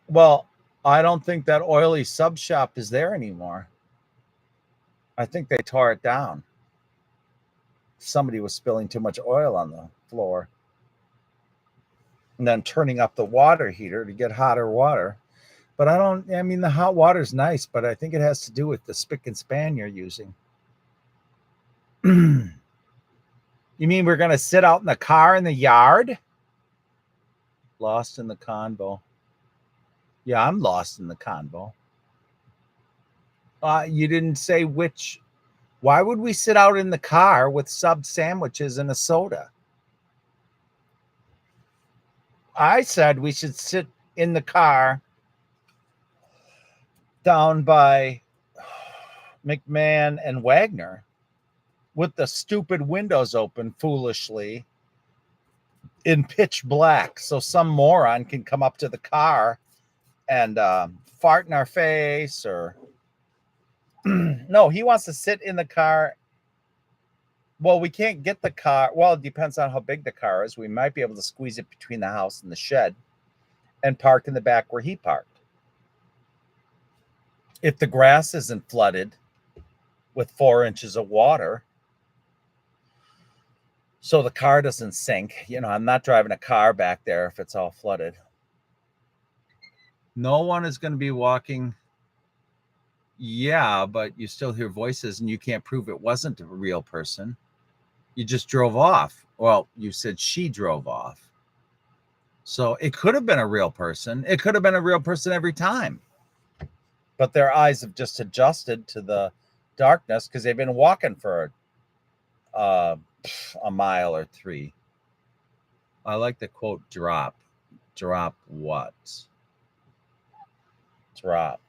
Well, I don't think that oily sub shop is there anymore. I think they tore it down. Somebody was spilling too much oil on the floor and then turning up the water heater to get hotter water. But I mean, the hot water's nice, but I think it has to do with the spick and span you're using. You mean we're going to sit out in the car in the yard? Lost in the convo. Yeah, I'm lost in the convo. You didn't say which. Why would we sit out in the car with sub sandwiches and a soda? I said we should sit in the car down by McMahon and Wagner with the stupid windows open foolishly in pitch black so some moron can come up to the car and fart in our face or no, he wants to sit in the car. Well, we can't get the car. Well, it depends on how big the car is. We might be able to squeeze it between the house and the shed and park in the back where he parked. If the grass isn't flooded with 4 inches of water, so the car doesn't sink. I'm not driving a car back there if it's all flooded. No one is going to be walking. Yeah, but you still hear voices and you can't prove it wasn't a real person. You just drove off. Well, you said she drove off. So it could have been a real person. It could have been a real person every time. But their eyes have just adjusted to the darkness because they've been walking for a mile or 3. I like the quote drop. Drop what? Drop.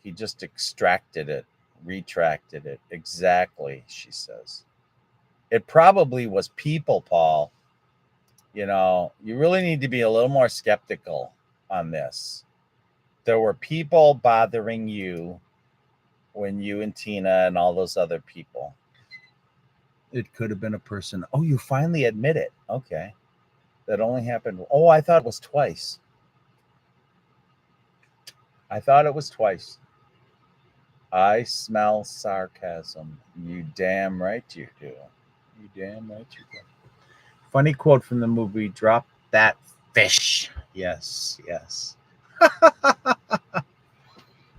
He just extracted it, retracted it. Exactly, she says. It probably was people, Paul. You really need to be a little more skeptical on this. There were people bothering you when you and Tina and all those other people. It could have been a person. Oh, you finally admit it. Okay. That only happened. Oh, I thought it was twice. I thought it was twice. I smell sarcasm. You damn right you do. You damn right you do. Funny quote from the movie, Drop That Fish. Yes, yes.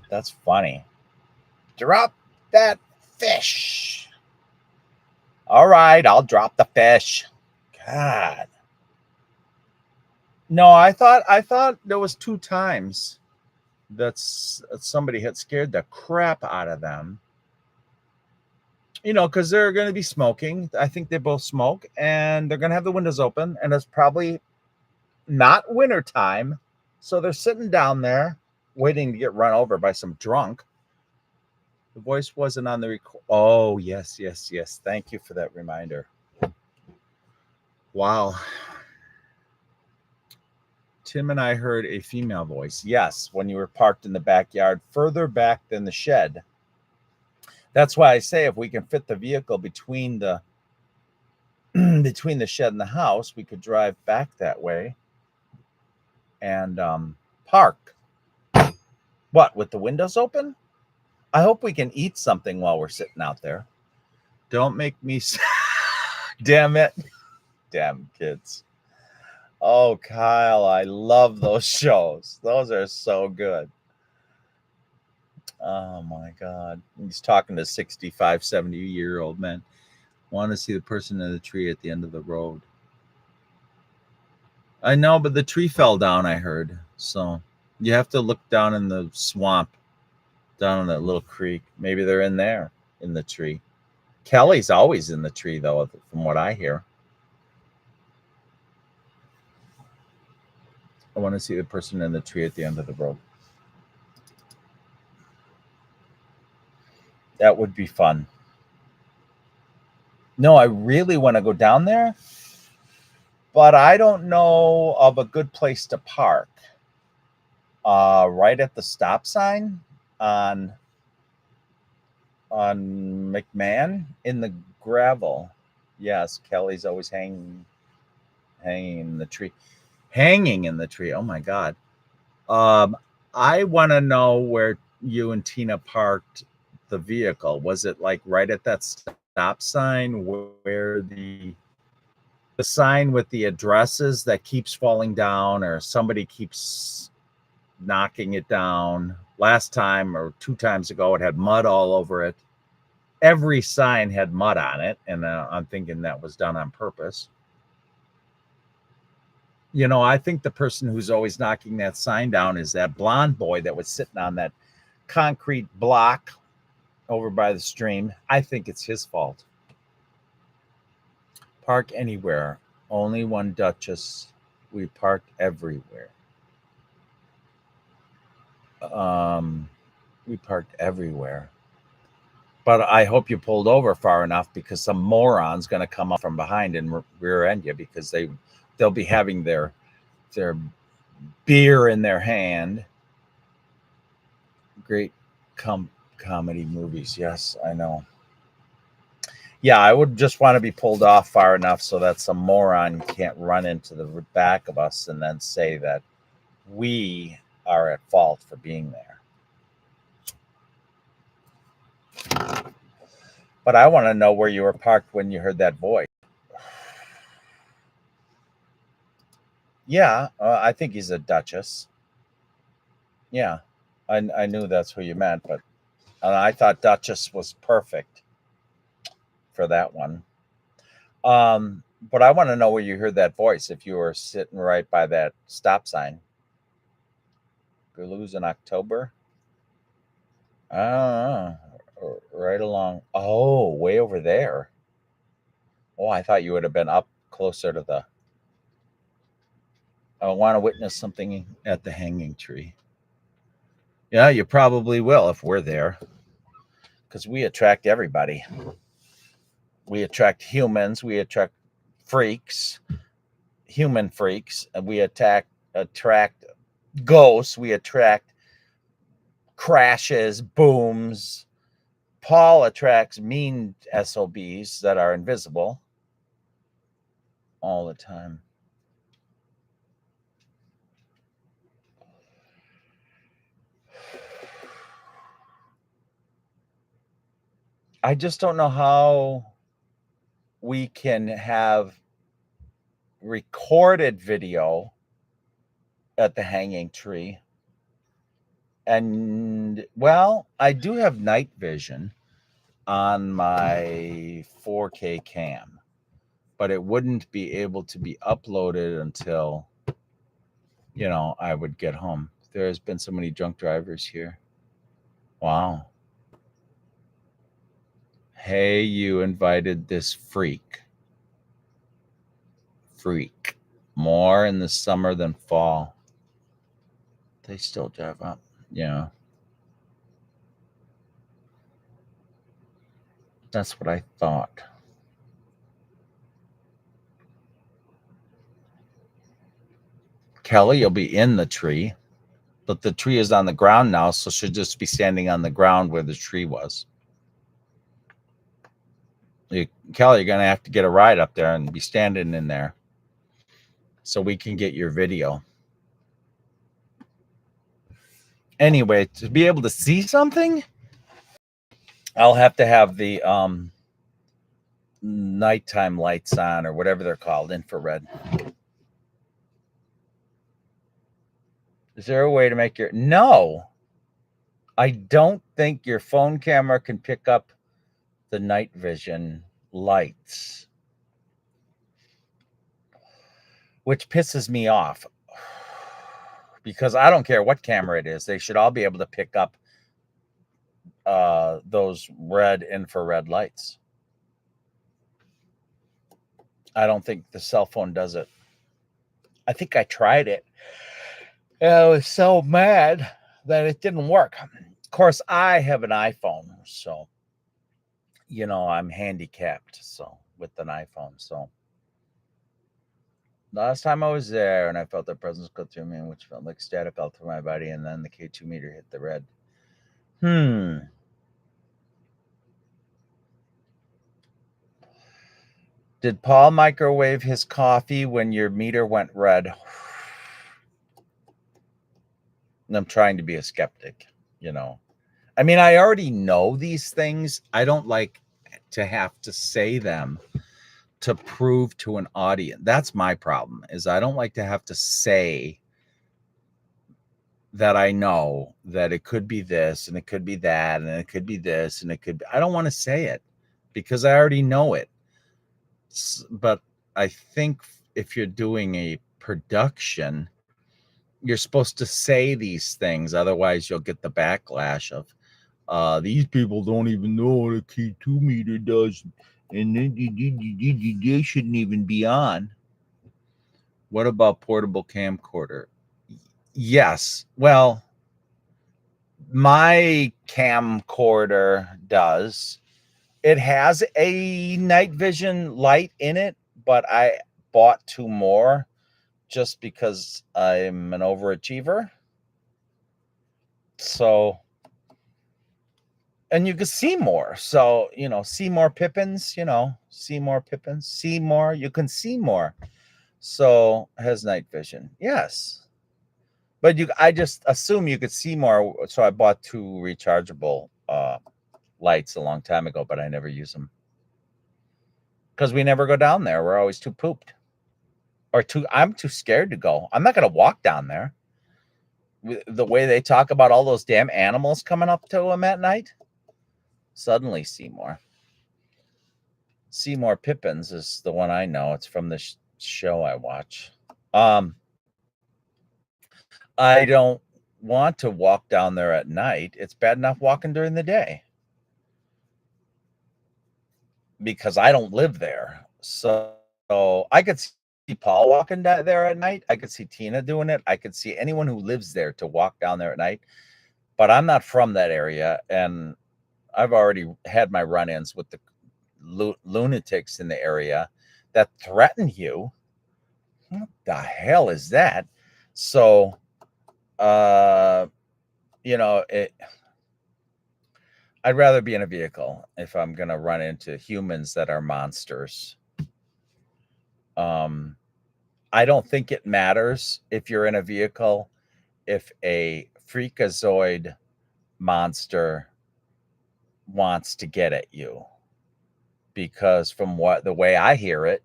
That's funny. Drop that fish. All right, I'll drop the fish. God. No, I thought there was 2 times that somebody had scared the crap out of them. Because they're going to be smoking. I think they both smoke, and they're going to have the windows open, and it's probably not winter time. So they're sitting down there waiting to get run over by some drunk. The voice wasn't on the record. Oh, yes, yes, yes. Thank you for that reminder. Wow. Tim and I heard a female voice. Yes, when you were parked in the backyard, further back than the shed. That's why I say if we can fit the vehicle between the shed and the house, we could drive back that way and park. What, with the windows open? I hope we can eat something while we're sitting out there. Don't make me... Damn it. Damn kids. Oh, Kyle, I love those shows. Those are so good. Oh, my God. He's talking to 65, 70-year-old men. Want to see the person in the tree at the end of the road. I know, but the tree fell down, I heard. So you have to look down in the swamp, down in that little creek. Maybe they're in there, in the tree. Kelly's always in the tree, though, from what I hear. I want to see the person in the tree at the end of the road. That would be fun. No, I really want to go down there, but I don't know of a good place to park. Right at the stop sign on McMahon in the gravel. Yes, Kelly's always hanging in the tree. Hanging in the tree. Oh my God. I want to know where you and Tina parked the vehicle. Was it like right at that stop sign where the sign with the addresses that keeps falling down, or somebody keeps knocking it down? Last time or 2 times ago, it had mud all over it. Every sign had mud on it, and I'm thinking that was done on purpose. You know, I think the person who's always knocking that sign down is that blonde boy that was sitting on that concrete block over by the stream. I think it's his fault. Park anywhere. Only one Duchess. We parked everywhere. We parked everywhere. But I hope you pulled over far enough, because some moron's going to come up from behind and rear end you, because they'll be having their beer in their hand. Great comedy movies. Yes, I know. Yeah, I would just want to be pulled off far enough so that some moron can't run into the back of us and then say that we are at fault for being there. But I want to know where you were parked when you heard that voice. Yeah, I think he's a Duchess. Yeah, I knew that's who you meant, but I thought Duchess was perfect for that one. But I want to know where you heard that voice, if you were sitting right by that stop sign. Galoos in October? I don't know. Right along. Oh, way over there. Oh, I thought you would have been up closer to the. I want to witness something at the hanging tree. Yeah, you probably will if we're there, because we attract everybody. We attract humans. We attract freaks, human freaks, and we attract ghosts. We attract crashes, booms. Paul attracts mean SOBs that are invisible all the time. I just don't know how we can have recorded video at the hanging tree. And, well, I do have night vision on my 4K cam, but it wouldn't be able to be uploaded until, I would get home. There's been so many drunk drivers here. Wow. Hey, you invited this freak. More in the summer than fall. They still drive up. Yeah. That's what I thought. Kelly, you'll be in the tree, but the tree is on the ground now, so she'll just be standing on the ground where the tree was. Kelly, you're going to have to get a ride up there and be standing in there so we can get your video. Anyway, to be able to see something, I'll have to have the nighttime lights on, or whatever they're called, infrared. Is there a way to make your... No, I don't think your phone camera can pick up the night vision lights, which pisses me off, because I don't care what camera it is. They should all be able to pick up those red infrared lights. I don't think the cell phone does it. I think I tried it. I was so mad that it didn't work. Of course, I have an iPhone, so I'm handicapped, so with an iPhone. So last time I was there and I felt the presence go through me, which felt like static all through my body, and then the K2 meter hit the red. Did Paul microwave his coffee when your meter went red? And I'm trying to be a skeptic, I mean, I already know these things. I don't like to have to say them to prove to an audience. That's my problem, is I don't like to have to say that I know that it could be this and it could be that and it could be this and it could be, I don't want to say it because I already know it. But I think if you're doing a production, you're supposed to say these things. Otherwise, you'll get the backlash of these people don't even know what a K2 meter does, and they shouldn't even be on. What about portable camcorder? Yes. Well, my camcorder does. It has a night vision light in it, but I bought 2 more just because I'm an overachiever. So, and you can see more. So, see more Pippins, see more Pippins, see more, you can see more. So, has night vision. Yes. But I just assume you could see more. So I bought 2 rechargeable lights a long time ago, but I never use them. Because we never go down there. We're always too pooped. I'm too scared to go. I'm not going to walk down there. The way they talk about all those damn animals coming up to them at night. Suddenly Seymour Pippins is the one I know. It's from the show I watch. I don't want to walk down there at night. It's bad enough walking during the day because I don't live there. So I could see Paul walking down there at night. I could see Tina doing it. I could see anyone who lives there to walk down there at night. But I'm not from that area, and I've already had my run-ins with the lunatics in the area that threaten you. What the hell is that? So, I'd rather be in a vehicle if I'm going to run into humans that are monsters. I don't think it matters if you're in a vehicle if a freakazoid monster wants to get at you. Because from the way I hear it,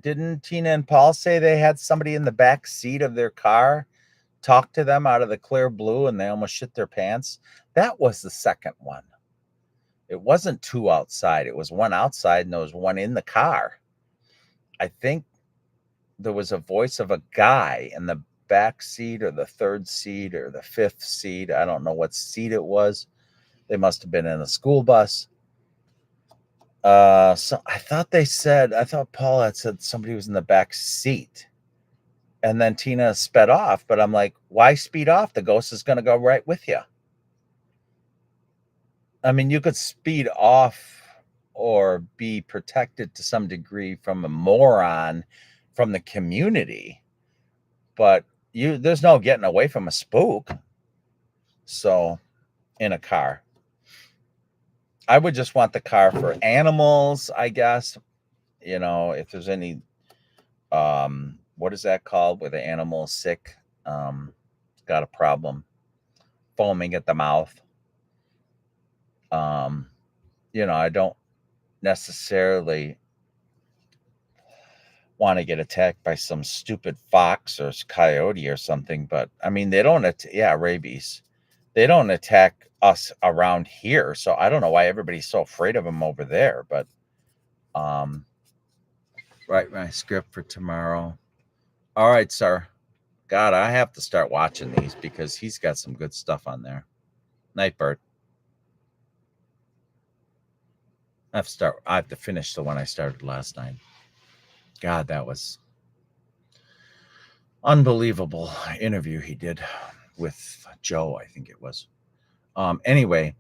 didn't Tina and Paul say they had somebody in the back seat of their car talk to them out of the clear blue and they almost shit their pants? That was the second one. It wasn't 2 outside. It was 1 outside and there was 1 in the car. I think there was a voice of a guy in the back seat or the 3rd seat or the 5th seat. I don't know what seat it was. They must have been in a school bus. So I thought Paul had said somebody was in the back seat. And then Tina sped off, but I'm like, why speed off? The ghost is going to go right with you. I mean, you could speed off or be protected to some degree from a moron from the community, but there's no getting away from a spook. So in a car, I would just want the car for animals, I guess. If there's any, what is that called? Where the animal is sick, got a problem, foaming at the mouth. I don't necessarily want to get attacked by some stupid fox or coyote or something, but I mean, they don't, rabies. They don't attack us around here. So I don't know why everybody's so afraid of them over there, but, write my script for tomorrow. All right, sir. God, I have to start watching these because he's got some good stuff on there. Night Bird. I have to finish the one I started last night. God, that was unbelievable interview he did with Joe, I think it was. Anyway,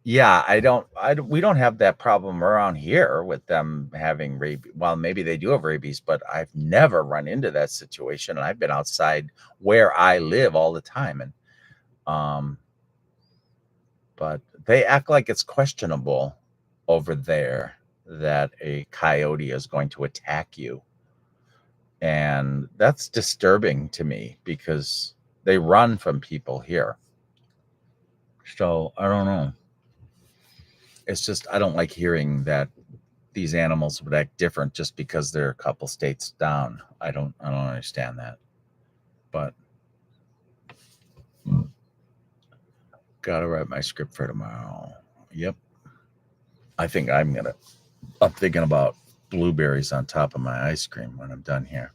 Yeah, we don't have that problem around here with them having rabies. Well, maybe they do have rabies, but I've never run into that situation. And I've been outside where I live all the time. And, um, but they act like it's questionable over there that a coyote is going to attack you. And that's disturbing to me because they run from people here. So I don't know. It's just, I don't like hearing that these animals would act different just because they're a couple states down. I don't understand that. But gotta write my script for tomorrow. Yep. I think I'm thinking about blueberries on top of my ice cream when I'm done here.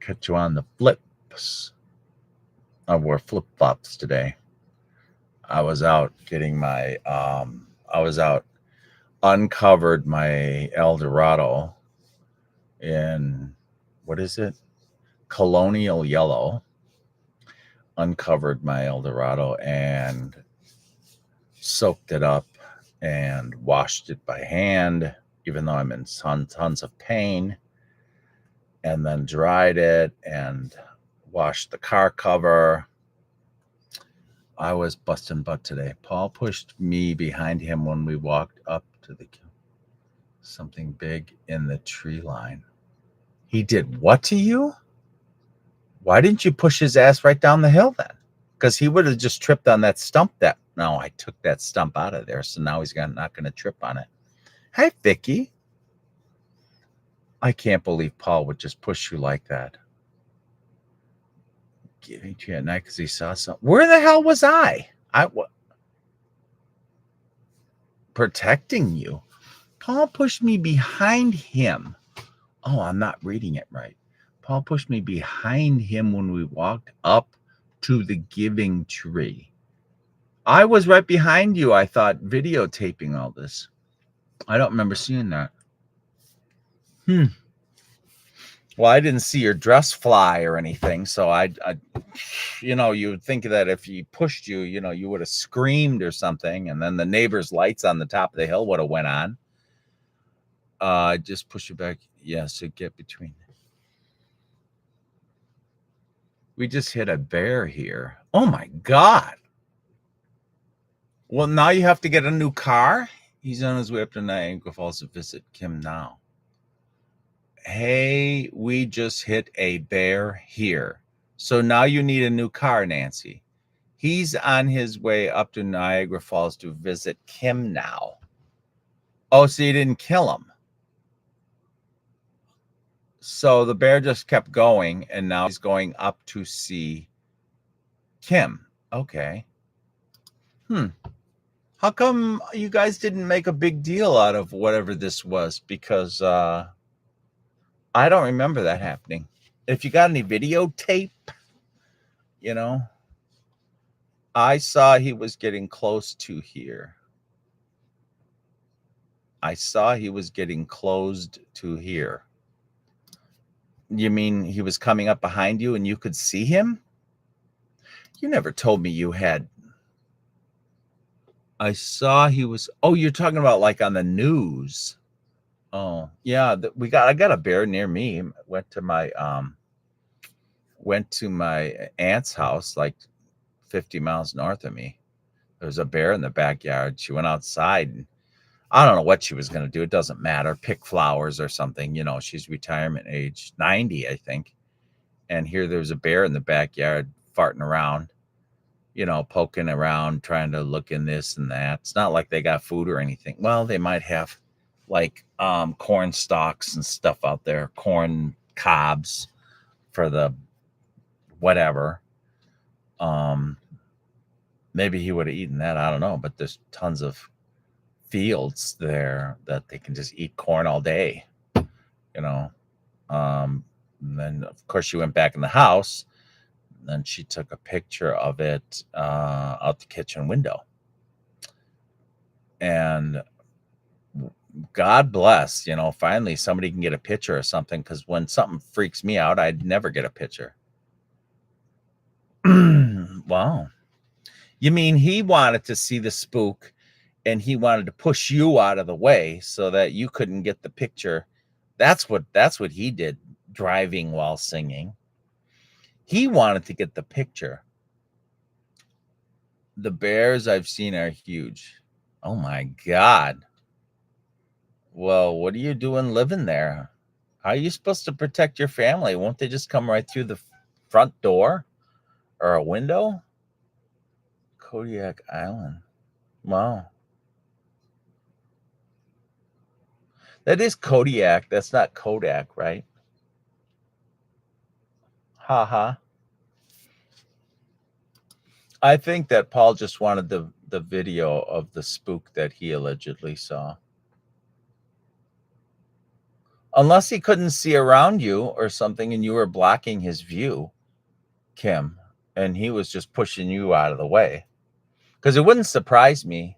Catch you on the flips. I wore flip flops today. I was out getting my uncovered my El Dorado in, what is it? Colonial yellow. Uncovered my El Dorado and soaked it up and washed it by hand, even though I'm in tons of pain, and then dried it and washed the car cover. I was busting butt today. Paul pushed me behind him when we walked up to something big in the tree line. He did what to you? Why didn't you push his ass right down the hill then? Because he would have just tripped on that stump. No, I took that stump out of there, so now he's not going to trip on it. Hey, Vicky. I can't believe Paul would just push you like that. Giving to you at night because he saw something. Where the hell was I? Protecting you. Paul pushed me behind him. Oh, I'm not reading it right. Paul pushed me behind him when we walked up to the giving tree. I was right behind you, I thought, videotaping all this. I don't remember seeing that. Well, I didn't see your dress fly or anything, so I you would think that if he pushed you, you would have screamed or something, and then the neighbor's lights on the top of the hill would have went on. Just push you back. Yes, to get between. We just hit a bear here. Oh my God. Well, now you have to get a new car. He's on his way up to Niagara Falls to visit Kim now. Hey, we just hit a bear here. So now you need a new car, Nancy. He's on his way up to Niagara Falls to visit Kim now. Oh, so you didn't kill him. So the bear just kept going, and now he's going up to see Kim. Okay. How come you guys didn't make a big deal out of whatever this was? Because I don't remember that happening. If you got any videotape, I saw he was getting close to here. I saw he was getting closed to here. You mean he was coming up behind you and you could see him? You never told me you had. I saw he was. Oh, you're talking about like on the news. Oh, yeah. I got a bear near me. Went to my aunt's house, like 50 miles north of me. There was a bear in the backyard. She went outside and I don't know what she was going to do. It doesn't matter. Pick flowers or something. She's retirement age, 90, I think. And here there was a bear in the backyard farting around, poking around, trying to look in this and that. It's not like they got food or anything. Well, they might have like corn stalks and stuff out there, corn cobs for the whatever. Maybe he would have eaten that. I don't know. But there's tons of fields there that they can just eat corn all day, and then of course she went back in the house, and then she took a picture of it out the kitchen window, and God bless, finally somebody can get a picture or something, because when something freaks me out, I'd never get a picture. Wow. You mean he wanted to see the spook and he wanted to push you out of the way so that you couldn't get the picture. That's what he did driving while singing. He wanted to get the picture. The bears I've seen are huge. Oh my God. Well, what are you doing living there? How are you supposed to protect your family? Won't they just come right through the front door or a window? Kodiak Island. Wow. That is Kodiak. That's not Kodak, right? Ha ha. I think that Paul just wanted the video of the spook that he allegedly saw. Unless he couldn't see around you or something and you were blocking his view, Kim, and he was just pushing you out of the way. Because it wouldn't surprise me.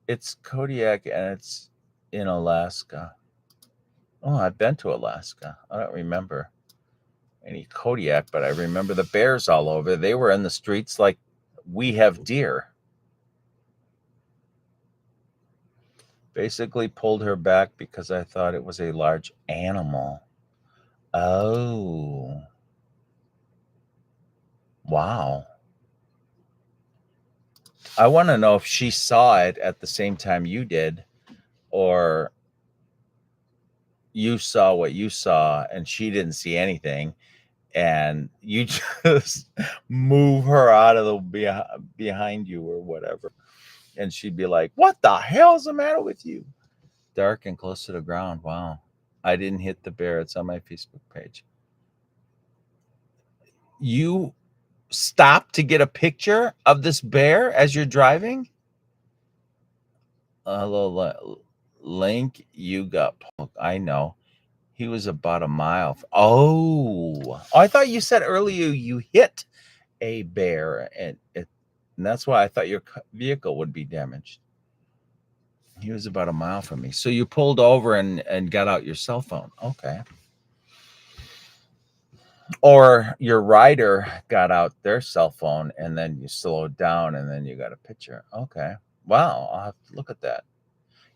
It's Kodiak and it's in Alaska. Oh, I've been to Alaska. I don't remember any Kodiak, but I remember the bears all over. They were in the streets like we have deer. Basically pulled her back because I thought it was a large animal. Oh. Wow. I want to know if she saw it at the same time you did, or you saw what you saw and she didn't see anything, and you just move her out of the behind you or whatever. And she'd be like, "What the hell's the matter with you?" Dark and close to the ground. Wow. I didn't hit the bear. It's on my Facebook page. You stopped to get a picture of this bear as you're driving? Hello, Link, you got poked. I know. He was about a mile. Oh, I thought you said earlier you hit a bear, and that's why I thought your vehicle would be damaged. He was about a mile from me. So you pulled over and got out your cell phone. Okay. Or your rider got out their cell phone and then you slowed down and then you got a picture. Okay. Wow. I'll have to look at that.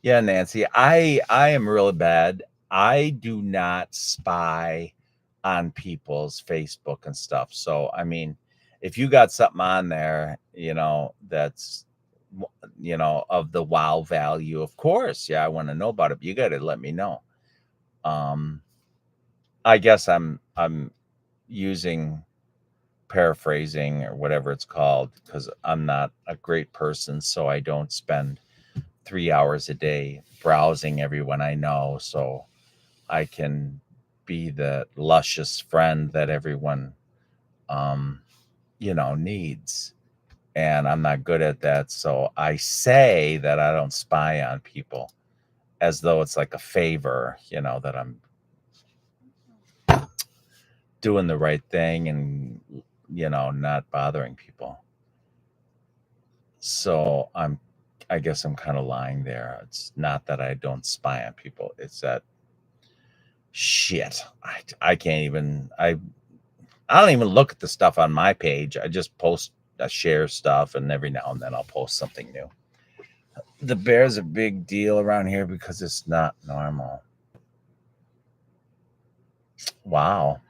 Yeah, Nancy, I am really bad. I do not spy on people's Facebook and stuff. So, I mean, if you got something on there, that's of the wow value, of course, yeah, I want to know about it. But you got to let me know. I guess I'm using paraphrasing or whatever it's called because I'm not a great person, so I don't spend 3 hours a day browsing everyone I know, so I can be the luscious friend that everyone needs. And I'm not good at that, so I say that I don't spy on people as though it's like a favor, that I'm doing the right thing and not bothering people. So I guess I'm kind of lying there. It's not that I don't spy on people. It's that shit. I can't even I don't even look at the stuff on my page. I just share stuff, and every now and then I'll post something new. The bear's a big deal around here because it's not normal. Wow.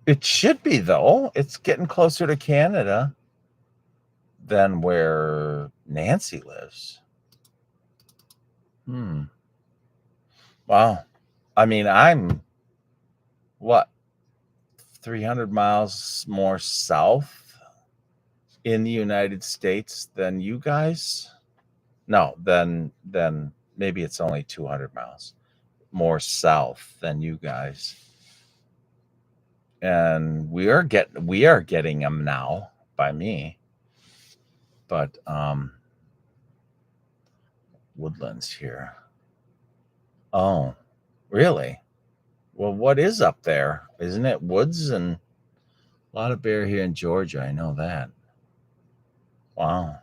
It should be, though. It's getting closer to Canada than where Nancy lives. Wow. I mean, I'm what, 300 miles more south in the United States than you guys? No, then maybe it's only 200 miles more south than you guys. And we are getting them now by me. But Woodlands here. Oh, really? Well, what is up there? Isn't it woods and a lot of bear here in Georgia? I know that. Wow.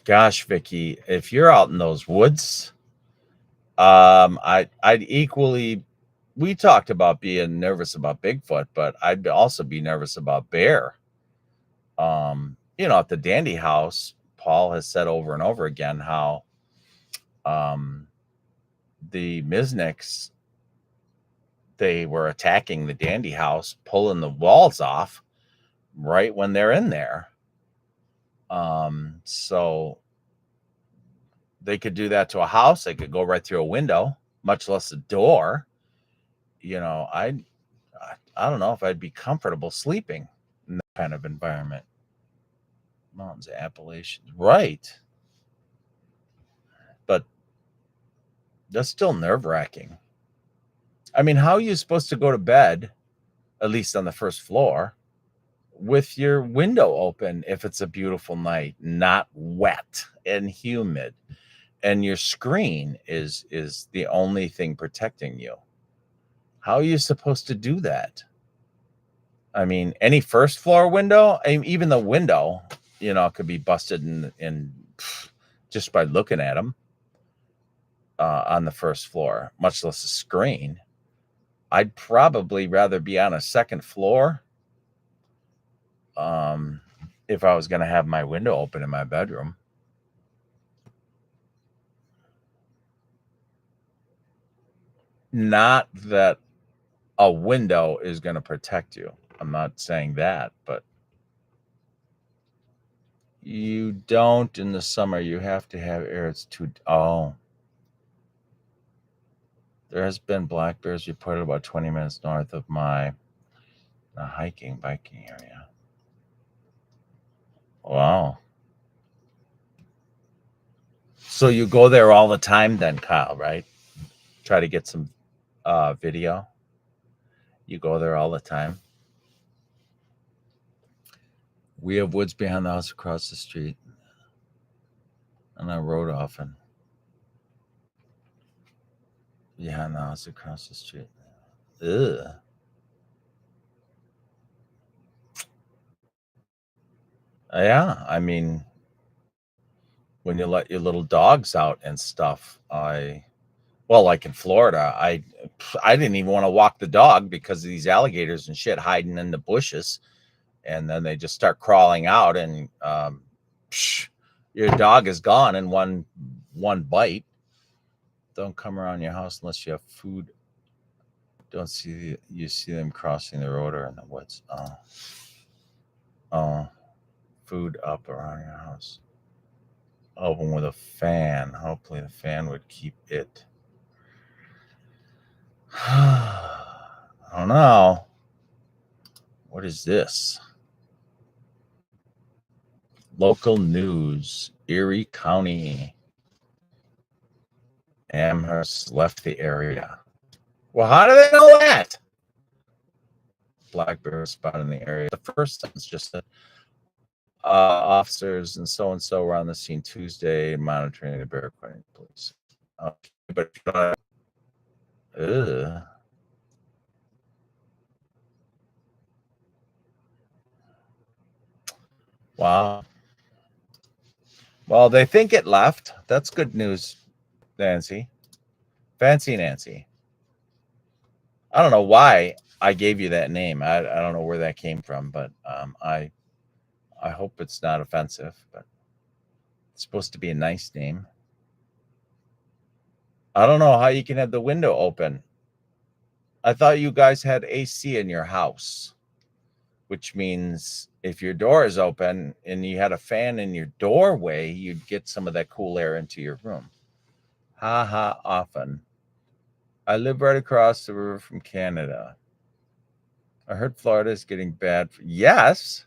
Gosh, Vicky, if you're out in those woods, I'd equally we talked about being nervous about Bigfoot, but I'd also be nervous about bear. At the Dandy House, Paul has said over and over again how the Misniks, they were attacking the Dandy House, pulling the walls off right when they're in there. So they could do that to a house. They could go right through a window, much less a door. I don't know if I'd be comfortable sleeping in that kind of environment. Mountains, Appalachians, right? But that's still nerve-wracking. I mean, how are you supposed to go to bed, at least on the first floor, with your window open if it's a beautiful night, not wet and humid, and your screen is the only thing protecting you? How are you supposed to do that? I mean, any first floor window, even the window, could be busted in just by looking at them on the first floor, much less a screen. I'd probably rather be on a second floor if I was going to have my window open in my bedroom. Not that a window is going to protect you. I'm not saying that, but you don't in the summer. You have to have air. It's too... Oh. There has been black bears reported about 20 minutes north of my biking area. Wow. So you go there all the time then, Kyle, right? Try to get some video. You go there all the time. We have woods behind the house across the street. And I rode often. Behind the house across the street. Ugh. Yeah, I mean, when you let your little dogs out and stuff, like in Florida, I didn't even want to walk the dog because of these alligators and shit hiding in the bushes. And then they just start crawling out, and your dog is gone in one bite. Don't come around your house unless you have food. Don't see them crossing the road or in the woods. Food up around your house. Open with a fan. Hopefully the fan would keep it. I don't know. What is this? Local news. Erie County. Amherst left the area. Well, how do they know that? Black bear spotted in the area. The first sentence just said, officers and so were on the scene Tuesday monitoring the bear, according to police. But wow. Well, they think it left. That's good news, Nancy. Fancy Nancy. I don't know why I gave you that name. I don't know where that came from, but I hope it's not offensive, but it's supposed to be a nice name. I don't know how you can have the window open. I thought you guys had AC in your house, which means if your door is open and you had a fan in your doorway, you'd get some of that cool air into your room. Often. I live right across the river from Canada. I heard Florida is getting bad. Yes.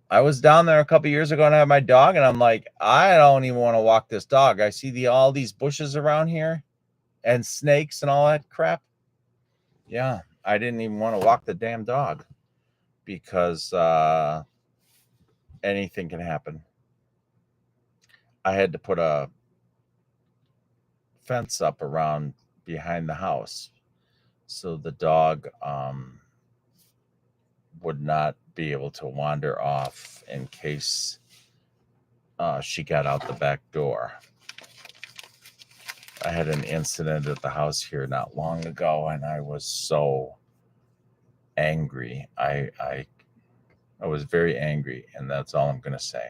I was down there a couple years ago and I had my dog, and I'm like, I don't even want to walk this dog. I see all these bushes around here and snakes and all that crap. Yeah, I didn't even want to walk the damn dog because anything can happen. I had to put a fence up around behind the house so the dog would not be able to wander off in case she got out the back door. I had an incident at the house here not long ago, and I was so angry. I was very angry, and that's all I'm going to say.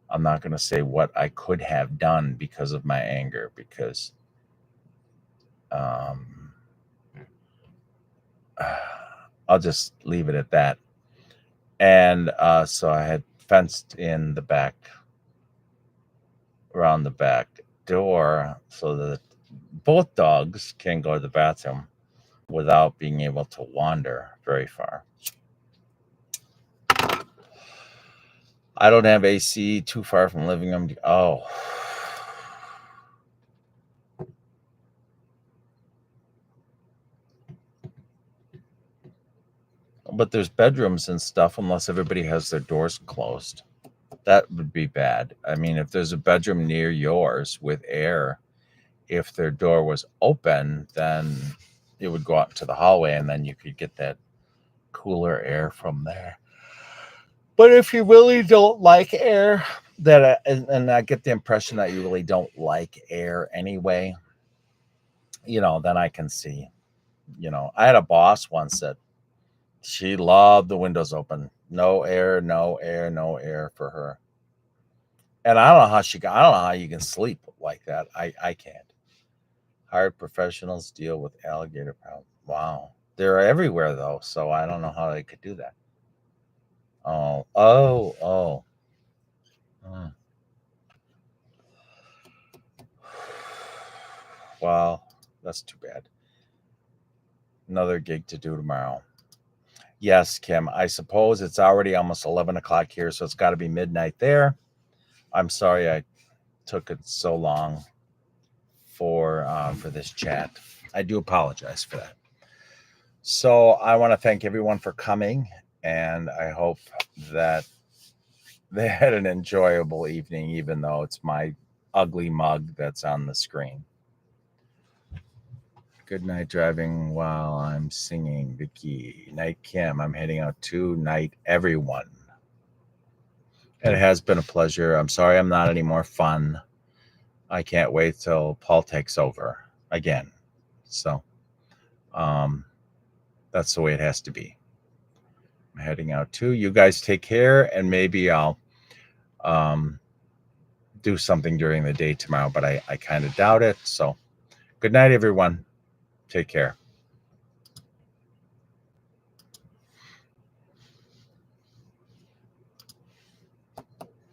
I'm not going to say what I could have done because of my anger, because I'll just leave it at that. And so I had fenced in the back, around the back door, so that both dogs can go to the bathroom without being able to wander very far. I don't have AC, too far from living room. Oh. But there's bedrooms and stuff, unless everybody has their doors closed. That would be bad. I mean, if there's a bedroom near yours with air, if their door was open, then it would go out into the hallway, and then you could get that cooler air from there. But if you really don't like air, and I get the impression that you really don't like air anyway, then I can see. I had a boss once that she loved the windows open. No air, no air, no air for her. And I don't know how I don't know how you can sleep like that. I can't. Hired professionals deal with alligator problems. Wow. They're everywhere though, so I don't know how they could do that. Oh. Well, that's too bad. Another gig to do tomorrow. Yes, Kim, I suppose it's already almost 11 o'clock here, so it's got to be midnight there. I'm sorry I took it so long for this chat. I do apologize for that. So I want to thank everyone for coming, and I hope that they had an enjoyable evening, even though it's my ugly mug that's on the screen. Good night driving while I'm singing, Vicky. Night, Kim. I'm heading out to night, everyone. It has been a pleasure. I'm sorry I'm not any more fun. I can't wait till Paul takes over again. So that's the way it has to be. I'm heading out too. You guys take care, and maybe I'll do something during the day tomorrow, but I kind of doubt it. So good night, everyone. Take care.